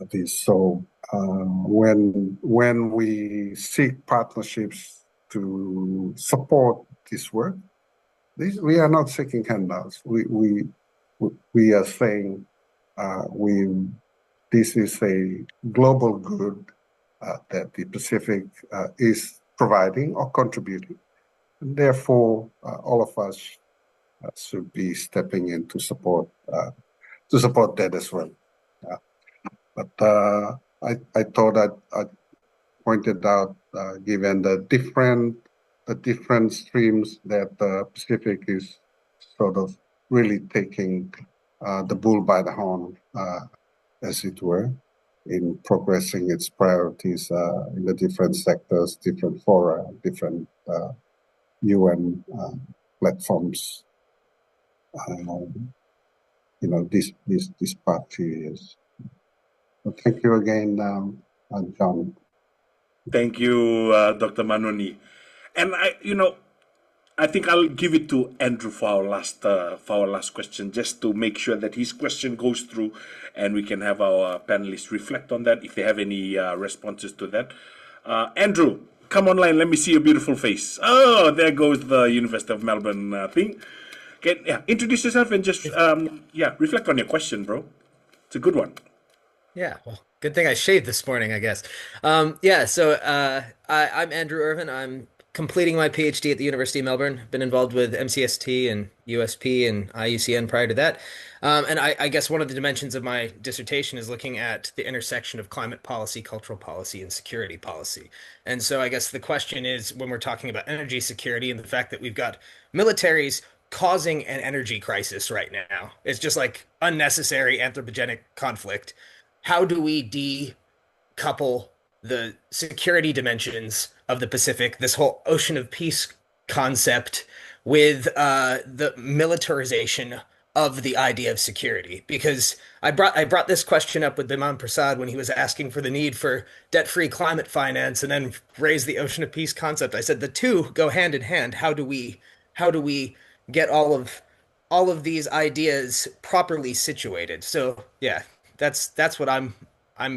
this. So when we seek partnerships to support this work, we are not seeking handouts. We are saying this is a global good that the Pacific is providing or contributing. And therefore, all of us should be stepping in to support that as well. But I thought I pointed out, given the different streams that the Pacific is sort of really taking the bull by the horn, as it were, in progressing its priorities in the different sectors, different fora, different UN platforms. This past few years. So thank you again, John. Thank you, Dr. Manoni. And I think I'll give it to Andrew for our last question, just to make sure that his question goes through, and we can have our panelists reflect on that if they have any responses to that. Andrew, come online. Let me see your beautiful face. Oh, there goes the University of Melbourne thing. Okay, introduce yourself and just reflect on your question, bro. It's a good one. Yeah, well, good thing I shaved this morning, I guess. I'm Andrew Irvin. I'm completing my PhD at the University of Melbourne. Been involved with MCST and USP and IUCN prior to that. And I guess one of the dimensions of my dissertation is looking at the intersection of climate policy, cultural policy, and security policy. And so I guess the question is, when we're talking about energy security and the fact that we've got militaries causing an energy crisis right now, it's just like unnecessary anthropogenic conflict. How do we decouple the security dimensions of the Pacific, this whole ocean of peace concept, with the militarization of the idea of security? Because I brought this question up with Biman Prasad when he was asking for the need for debt-free climate finance, and then raised the ocean of peace concept. I said the two go hand in hand. How do we get all of these ideas properly situated? So yeah, that's what I'm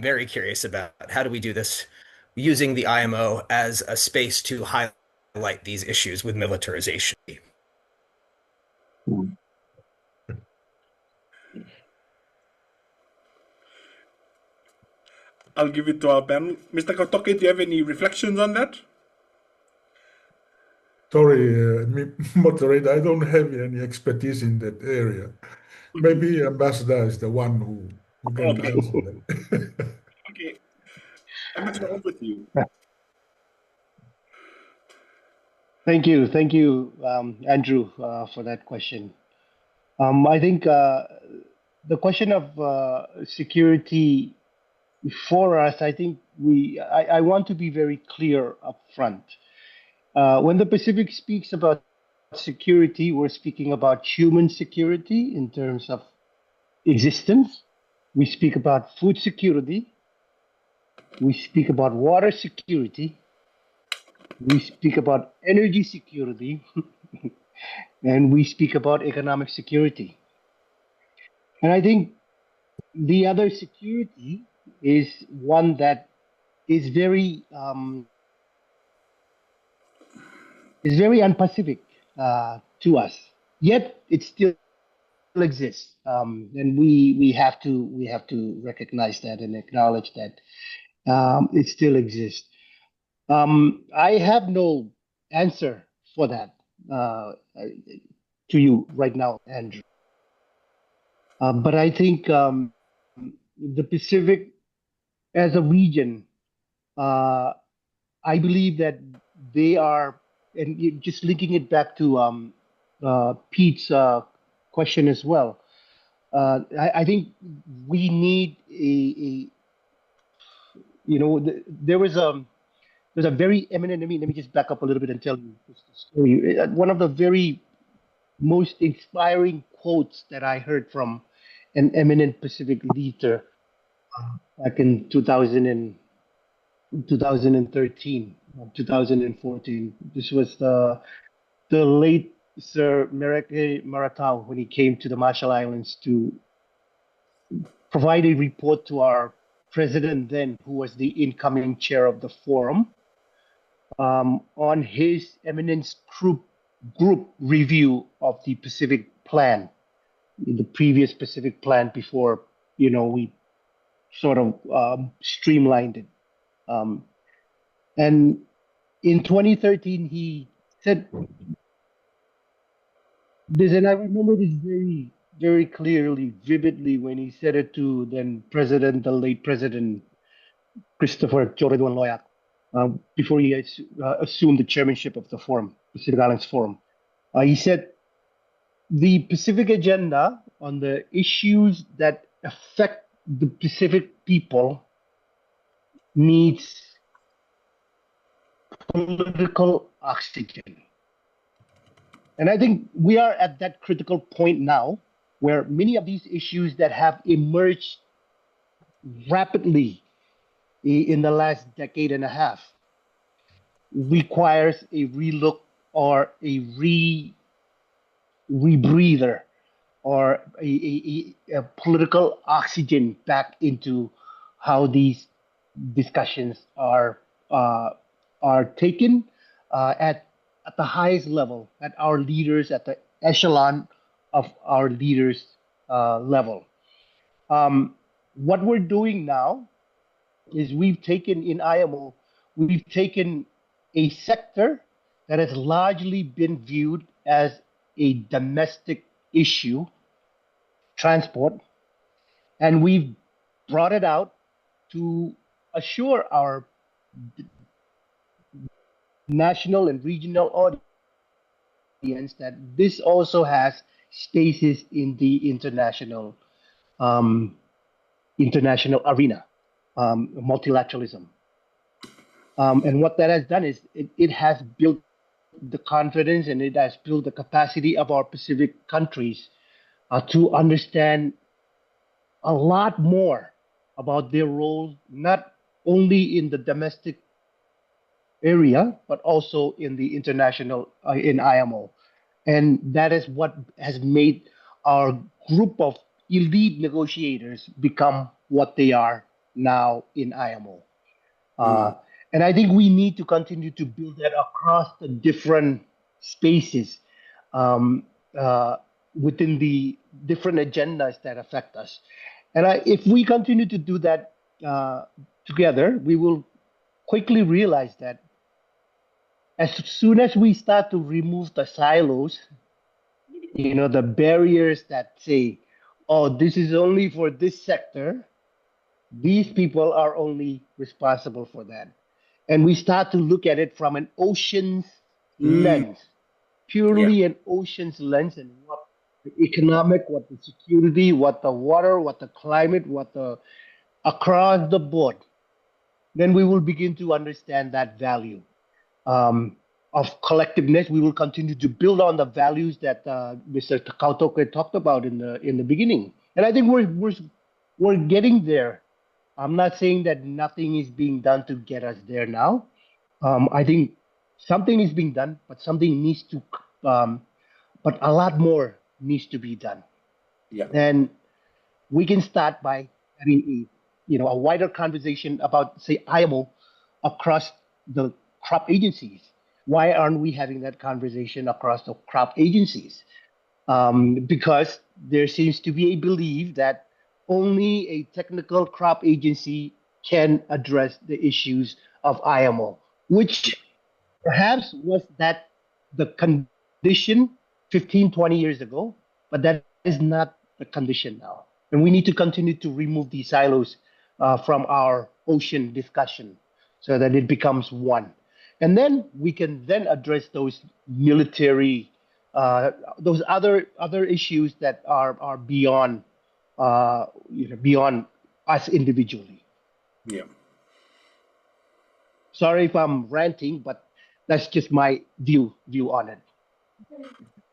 very curious about. How do we do this using the IMO as a space to highlight these issues with militarization? I'll give it to our panel. Mr. Kotoke, do you have any reflections on that? Sorry, moderator, I don't have any expertise in that area. Maybe Ambassador is the one who can answer that. Okay. Ambassador, over to you. Thank you, Andrew, for that question. I think the question of security for us, I think I want to be very clear up front. When the Pacific speaks about security, we're speaking about human security in terms of existence. We speak about food security. We speak about water security. We speak about energy security. And we speak about economic security. And I think the other security is one that is very unpacific to us. Yet it still exists, and we have to recognize that and acknowledge that it still exists. I have no answer for that. to you right now, Andrew. But I think the Pacific as a region, uh, I believe that they are, and just linking it back to Pete's question as well. I think we need there was there's a very eminent. Let me just back up a little bit and tell you this story. One of the very most inspiring quotes that I heard from an eminent Pacific leader back in 2013, 2014. This was the late Sir Mereke Maratao when he came to the Marshall Islands to provide a report to our president then, who was the incoming chair of the forum, on his eminence group review of the Pacific Plan, the previous Pacific Plan before we sort of streamlined it. And in 2013, he said this, and I remember this very, very clearly, vividly, when he said it to then President, the late President Christopher Choredwan Loyak, before he assumed the chairmanship of the forum, Pacific Islands Forum. He said, the Pacific agenda on the issues that affect the Pacific people needs political oxygen. And I think we are at that critical point now where many of these issues that have emerged rapidly in the last decade and a half requires a relook or a rebreather or a political oxygen back into how these discussions are taken at the highest level, at our leaders, at the echelon of our leaders level. What we're doing now is we've taken in IMO, we've taken a sector that has largely been viewed as a domestic issue, transport, and we've brought it out to assure our national and regional audience that this also has spaces in the international arena, multilateralism. And what that has done is it has built the confidence and it has built the capacity of our Pacific countries to understand a lot more about their role, not only in the domestic area, but also in the international, in IMO. And that is what has made our group of elite negotiators become what they are now in IMO. And I think we need to continue to build that across the different spaces within the different agendas that affect us. And if we continue to do that together, we will quickly realize that as soon as we start to remove the silos, the barriers that say, oh, this is only for this sector, these people are only responsible for that. And we start to look at it from an ocean's lens, purely an ocean's lens, and what the economic, what the security, what the water, what the climate, across the board. Then we will begin to understand that value of collectiveness. We will continue to build on the values that Mr. Kautoke talked about in the beginning. And I think we're getting there. I'm not saying that nothing is being done to get us there now. I think something is being done, but something needs to, but a lot more needs to be done. Yeah. And we can start by having a wider conversation about, say, IMO across the crop agencies. Why aren't we having that conversation across the crop agencies? Because there seems to be a belief that only a technical crop agency can address the issues of IMO, which perhaps was that the condition 15, 20 years ago, but that is not the condition now. And we need to continue to remove these silos from our ocean discussion so that it becomes one. And then we can then address those military, those other issues that are beyond, beyond us individually. Yeah. Sorry if I'm ranting, but that's just my view on it.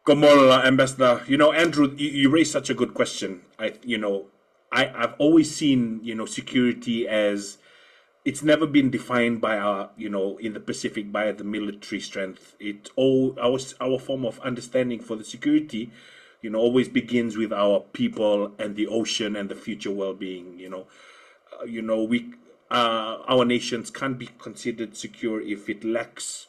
Kamal, Ambassador, Andrew, you raised such a good question. I've always seen, security as it's never been defined by our, in the Pacific by the military strength. It all our form of understanding for the security, always begins with our people and the ocean and the future well-being. Our nations can't be considered secure if it lacks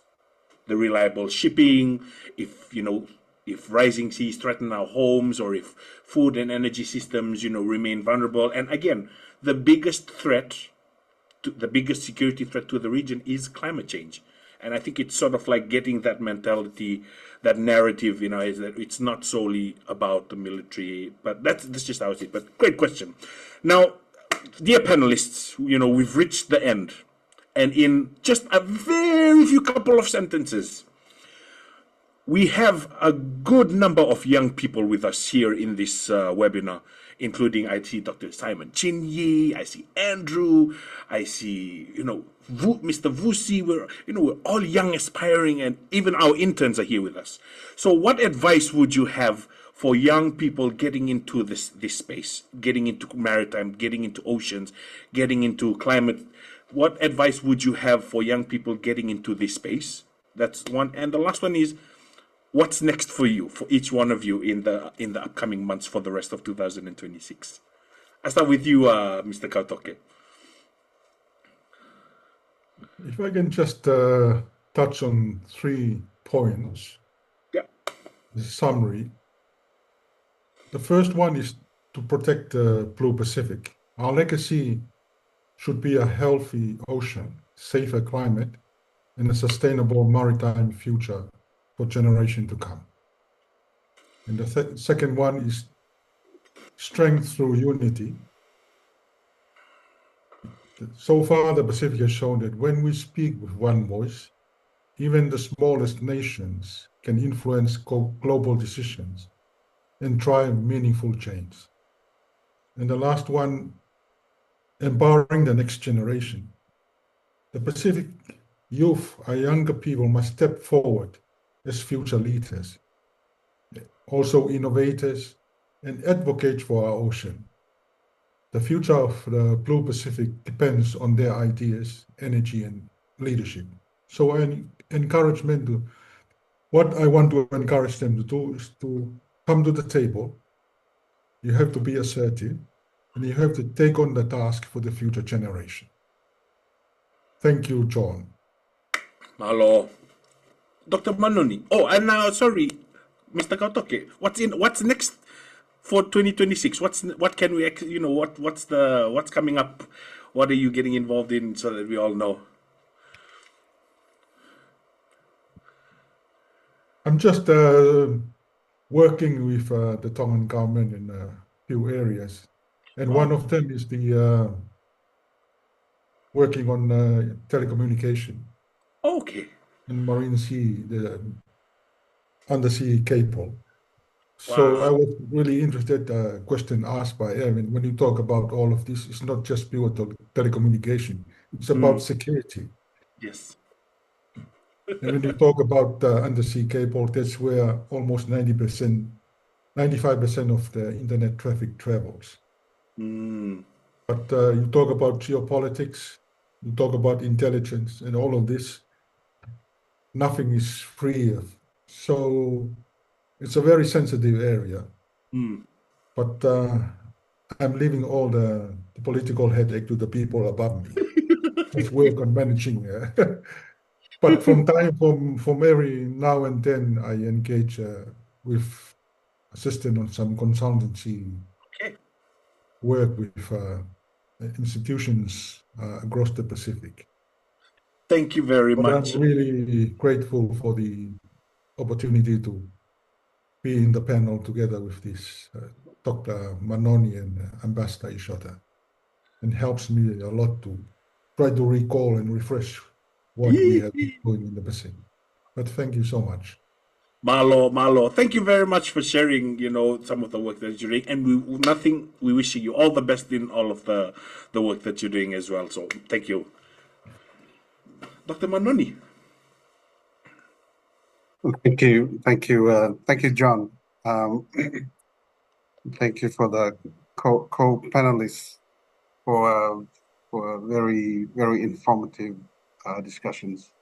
the reliable shipping, if rising seas threaten our homes, or if food and energy systems, remain vulnerable. And again, the biggest security threat to the region is climate change. And I think it's sort of like getting that mentality, that narrative, is that it's not solely about the military, but that's just how I see it. But great question. Now, dear panelists, we've reached the end. And in just a very few couple of sentences, we have a good number of young people with us here in this webinar, including I see Dr. Simon Chin Yi, I see Andrew, I see Mr. Vusi. We're all young, aspiring, and even our interns are here with us. So, what advice would you have for young people getting into this space, getting into maritime, getting into oceans, getting into climate? What advice would you have for young people getting into this space? That's one. And the last one is, what's next for you, for each one of you in the upcoming months for the rest of 2026? I'll start with you, Mr. Kautoke. If I can just touch on 3 points. Yeah. The summary. The first one is to protect the Blue Pacific. Our legacy should be a healthy ocean, safer climate, and a sustainable maritime future for generations to come. And the second one is strength through unity. So far, the Pacific has shown that when we speak with one voice, even the smallest nations can influence global decisions and drive meaningful change. And the last one, empowering the next generation. The Pacific youth, our younger people, must step forward as future leaders, also innovators, and advocates for our ocean. The future of the Blue Pacific depends on their ideas, energy, and leadership. So what I want to encourage them to do is to come to the table. You have to be assertive, and you have to take on the task for the future generation. Thank you, John. Hello. Dr. Manoni. Oh, and now, sorry, Mr. Kautoke. What's next for 2026? What can we, what's coming up? What are you getting involved in so that we all know? I'm just working with the Tongan government in a few areas. And one of them is the working on telecommunication. Okay. In Marine Sea, the undersea cable. So I was really interested, question asked by Erwin, when you talk about all of this, it's not just pure telecommunication, it's about security. Yes. And when you talk about undersea cable, that's where almost 95% of the internet traffic travels. But you talk about geopolitics, you talk about intelligence and all of this, nothing is free. So it's a very sensitive area. But I'm leaving all the political headache to the people above me. Just work on managing. But from every now and then, I engage with assistant on some consultancy work with institutions across the Pacific. Thank you very much. I'm really grateful for the opportunity to be in the panel together with this Dr. Manoni and Ambassador Ishota, and helps me a lot to try to recall and refresh what we have been doing in the Pacific. But thank you so much. Malo, thank you very much for sharing, some of the work that you're doing. And we wishing you all the best in all of the work that you're doing as well. So thank you. Dr. Manoni. Thank you, John. Thank you for the co-panelists for very, very informative discussions.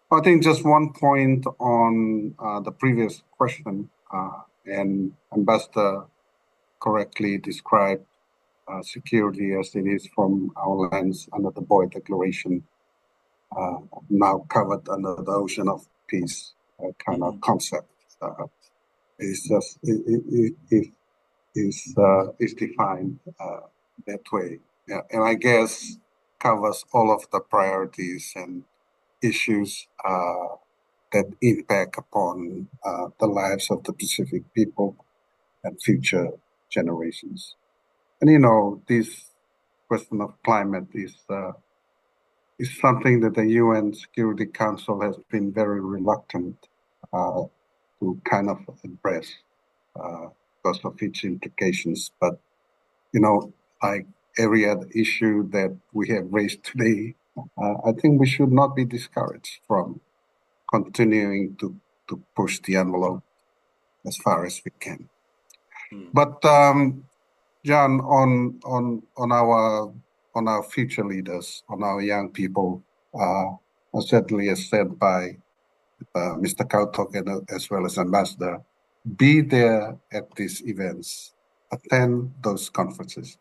I think just one point on the previous question, and Ambassador correctly described security as it is from our lens under the Boyd Declaration, now covered under the Ocean of Peace kind of concept. Is defined that way, yeah, and I guess covers all of the priorities and issues that impact upon the lives of the Pacific people and future generations. And this question of climate is something that the UN Security Council has been very reluctant to kind of address because of its implications. But, like every other issue that we have raised today, I think we should not be discouraged from continuing to push the envelope as far as we can. But John, on our future leaders, on our young people, certainly as said by Mr. Kautok as well as Ambassador, be there at these events, attend those conferences.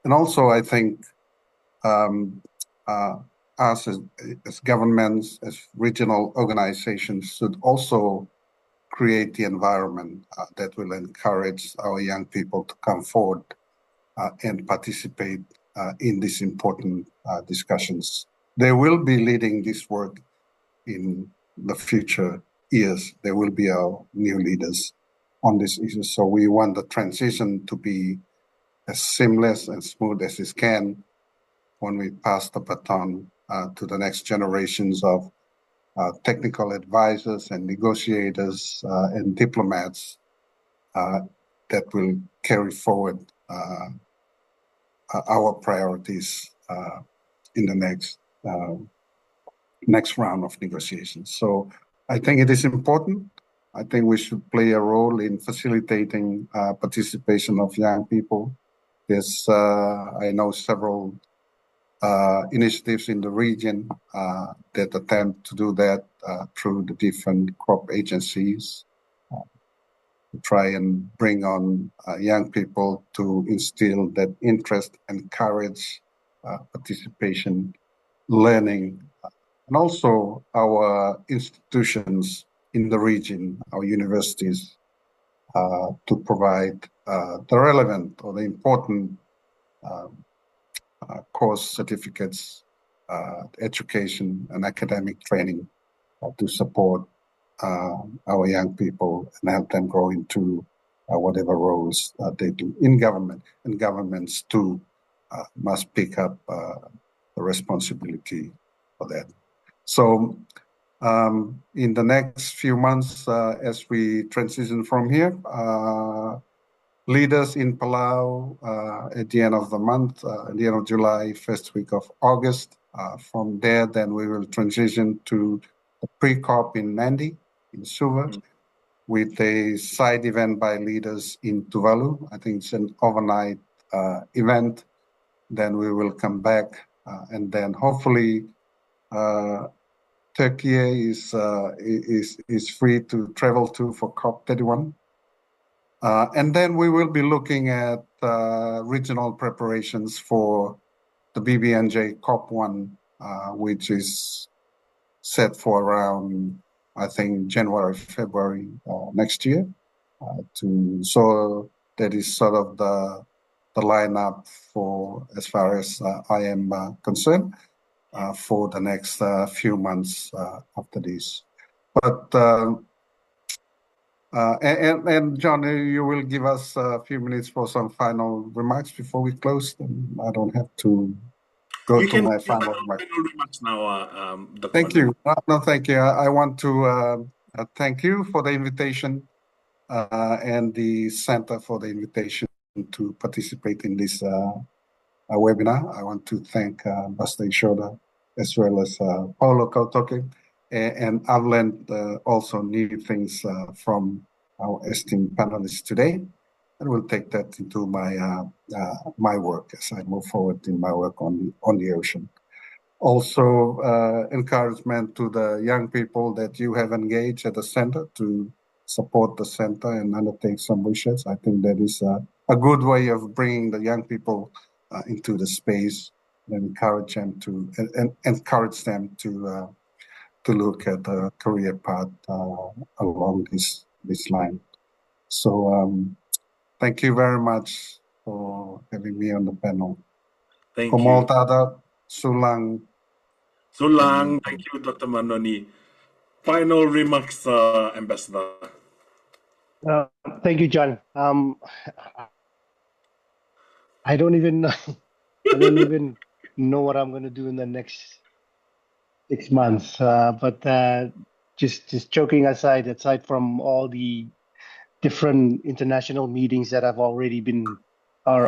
And also, I think us as governments, as regional organizations should also create the environment that will encourage our young people to come forward and participate in these important discussions. They will be leading this work in the future years. They will be our new leaders on this issue. So we want the transition to be as seamless and smooth as it can when we pass the baton to the next generations of technical advisors and negotiators and diplomats that will carry forward our priorities in the next round of negotiations. So I think it is important. I think we should play a role in facilitating participation of young people. There's, I know several initiatives in the region that attempt to do that through the different crop agencies to try and bring on young people to instill that interest, encourage participation, learning, and also our institutions in the region, our universities, to provide the relevant or the important course certificates, education and academic training to support our young people and help them grow into whatever roles they do in government. And governments too must pick up the responsibility for that. So in the next few months, as we transition from here, leaders in Palau at the end of the month, at the end of July, first week of August. From there, then we will transition to the pre-COP in Nandi, in Suva, with a side event by leaders in Tuvalu. I think it's an overnight event. Then we will come back, and then hopefully Turkey is free to travel to for COP31. And then we will be looking at regional preparations for the BBNJ COP1, which is set for around, I think, January, February next year. So that is sort of the lineup for, as far as I am concerned, for the next few months after this. But and John, you will give us a few minutes for some final remarks before we close. And I don't have to go You to can my give your final remarks. final remarks now, Dr. Thank Mandani. you. No, thank you. I want to thank you for the invitation and the center for the invitation to participate in this webinar. I want to thank Basta Ishoda as well as Paulo Kautoke. And I've learned also new things from our esteemed panelists today. And will take that into my work as I move forward in my work on the ocean. Also, encouragement to the young people that you have engaged at the center to support the center and undertake some research. I think that is a good way of bringing the young people into the space and encourage them to look at the career path along this line. So thank you very much for having me on the panel. Thank Komal you. Tada, Sulang. Sulang, thank you, Dr. Mandani. Final remarks, Ambassador. Thank you, John. I don't even I don't even know what I'm going to do in the next 6 months. But just joking aside from all the different international meetings that are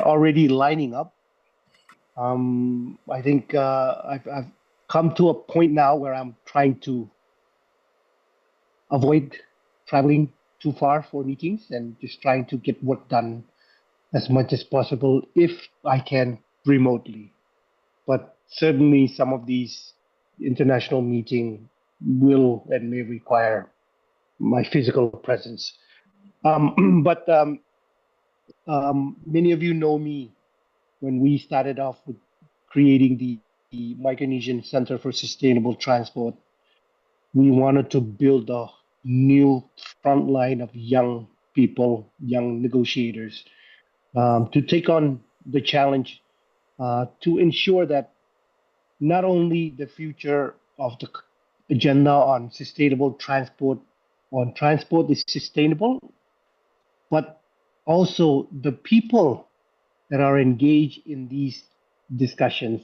already lining up, I think I've come to a point now where I'm trying to avoid traveling too far for meetings and just trying to get work done as much as possible if I can remotely. But certainly some of these international meeting will and may require my physical presence. But many of you know me when we started off with creating the Micronesian Center for Sustainable Transport. We wanted to build a new front line of young people, young negotiators, to take on the challenge to ensure that not only the future of the agenda on sustainable transport, on transport is sustainable, but also the people that are engaged in these discussions,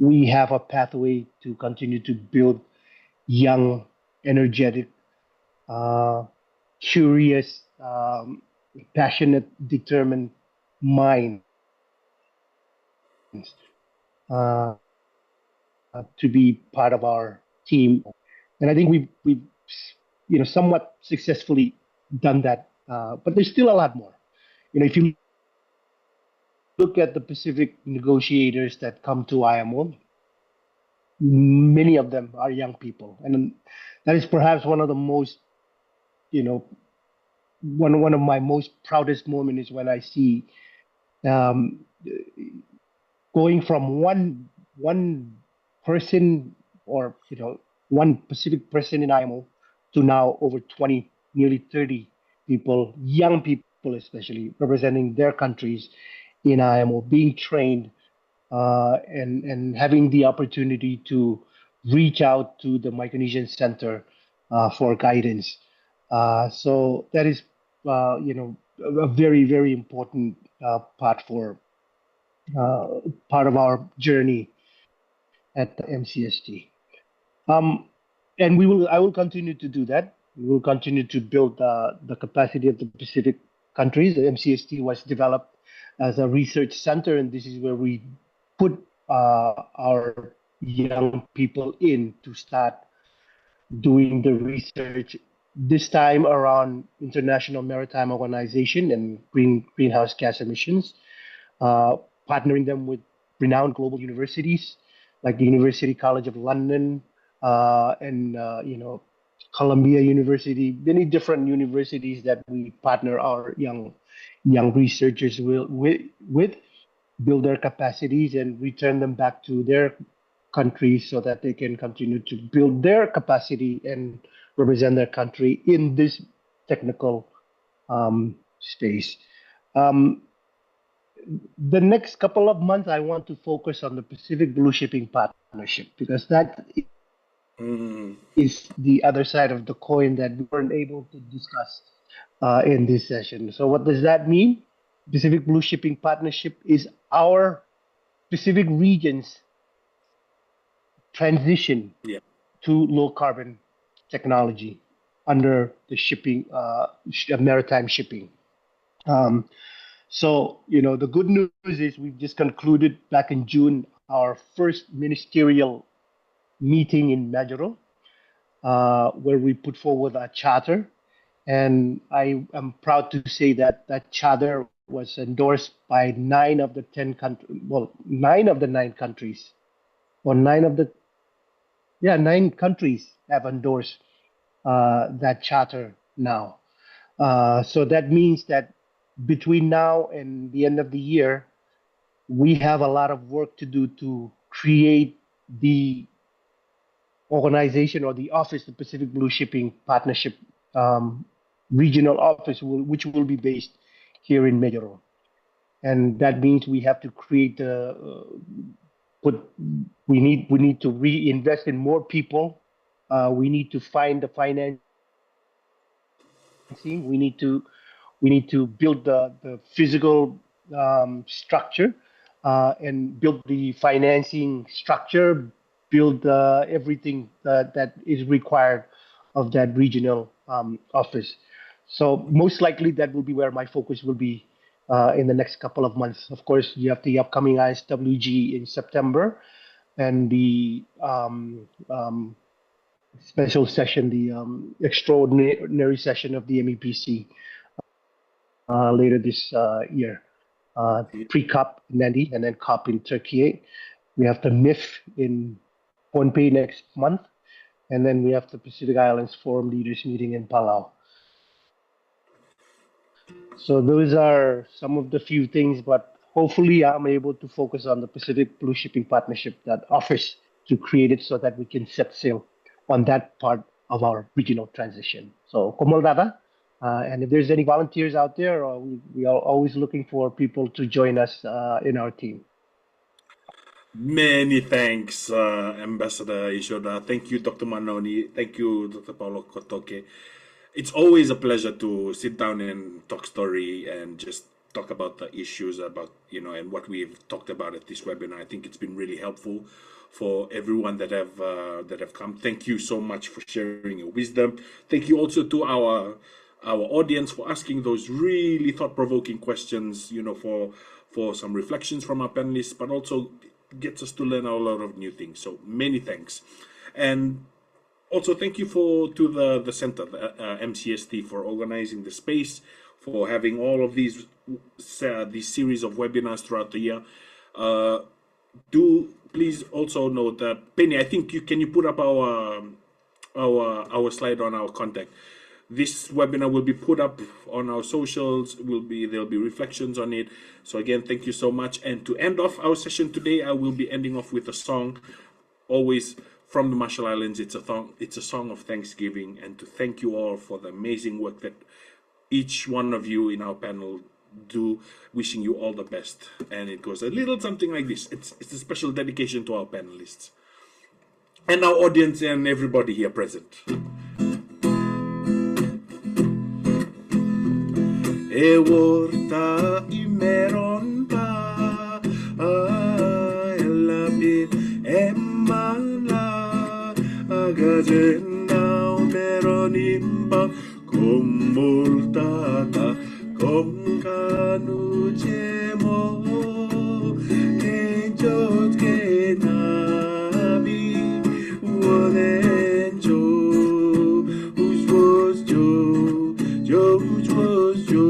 we have a pathway to continue to build young, energetic, curious, passionate, determined minds uh, to be part of our team. And I think we've somewhat successfully done that, but there's still a lot more. If you look at the Pacific negotiators that come to IMO, many of them are young people, and that is perhaps one of the most, one of my most proudest moments is when I see um, going from one person, or one Pacific person in IMO, to now over 20, nearly 30 people, young people especially, representing their countries in IMO, being trained and having the opportunity to reach out to the Micronesian Center for guidance. So that is, a very, very important part of our journey at the MCST. And I will continue to do that. We will continue to build the capacity of the Pacific countries. The MCST was developed as a research center, and this is where we put our young people in to start doing the research. This time around International Maritime Organization and greenhouse gas emissions, partnering them with renowned global universities like the University College of London and Columbia University, many different universities that we partner our young researchers with, build their capacities and return them back to their countries so that they can continue to build their capacity and represent their country in this technical space. The next couple of months, I want to focus on the Pacific Blue Shipping Partnership because that is the other side of the coin that we weren't able to discuss in this session. So, what does that mean? Pacific Blue Shipping Partnership is our Pacific region's transition to low carbon technology under the shipping, maritime shipping. So, the good news is we've just concluded back in June our first ministerial meeting in Majuro, where we put forward a charter. And I am proud to say that that charter was endorsed by 9 of the 9 countries, or 9 countries have endorsed that charter now. So that means that between now and the end of the year, we have a lot of work to do to create the organization or the office, the Pacific Blue Shipping Partnership regional office, which will be based here in Majuro. And that means we have to create we need to reinvest in more people. We need to find the financing. We need to build the physical structure, and build the financing structure, build everything that is required of that regional office. So most likely that will be where my focus will be in the next couple of months. Of course, you have the upcoming ISWG in September, and the special session, the extraordinary session of the MEPC later this year. Pre-COP in Nandi, and then COP in Turkey. We have the MIF in Pohnpei next month, and then we have the Pacific Islands Forum Leaders meeting in Palau. So those are some of the few things, but hopefully I'm able to focus on the Pacific Blue Shipping Partnership, that office, to create it so that we can set sail on that part of our regional transition. So, Komol, and if there's any volunteers out there, we are always looking for people to join us in our team. Many thanks, Ambassador Ishoda. Thank you, Dr. Manoni. Thank you, Dr. Paulo Kotoke. It's always a pleasure to sit down and talk story and just talk about the issues about, and what we've talked about at this webinar. I think it's been really helpful for everyone that have come. Thank you so much for sharing your wisdom. Thank you also to our audience for asking those really thought-provoking questions, for some reflections from our panelists, but also gets us to learn a lot of new things. So many thanks. And also thank you to the center, the MCST, for organizing the space, for having all of these series of webinars throughout the year. Do please also note that, Penny, I think can you put up our slide on our contact. This webinar will be put up on our socials. There'll be reflections on it. So again, thank you so much. And to end off our session today, I will be ending off with a song, always from the Marshall Islands. It's a song of thanksgiving, and to thank you all for the amazing work that each one of you in our panel do. Wishing you all the best. And it goes a little something like this. It's a special dedication to our panelists and our audience and everybody here present. Eworta imeron pa elapin emala agajena meron impa kumultata komkanu jemo enjot kenabi wolenjo which was Joe which was Joe.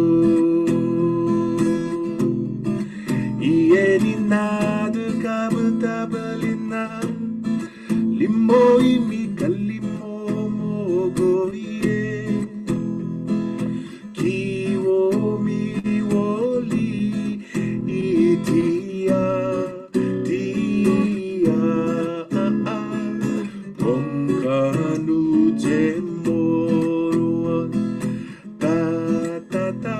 Nada kabutabelina limo imika limo mogoye kiwo mi woli itia pongkanu jemoro ta ta ta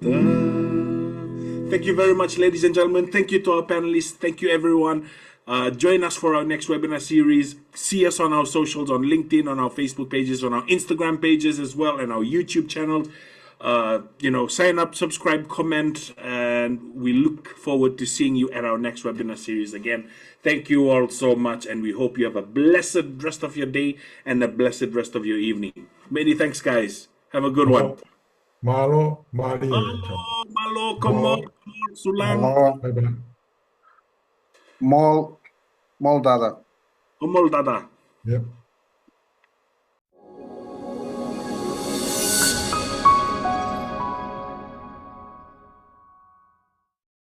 Thank you very much, ladies and gentlemen. Thank you to our panelists. Thank you, everyone. Join us for our next webinar series. See us on our socials, on LinkedIn, on our Facebook pages, on our Instagram pages as well, and our YouTube channel. Sign up, subscribe, comment, and we look forward to seeing you at our next webinar series again. Thank you all so much, and we hope you have a blessed rest of your day and a blessed rest of your evening. Many thanks, guys. Have a good one. Malo, mari, Malo, komor, sulang, Hello, bye-bye. Mall Dada. komol dada. Yep.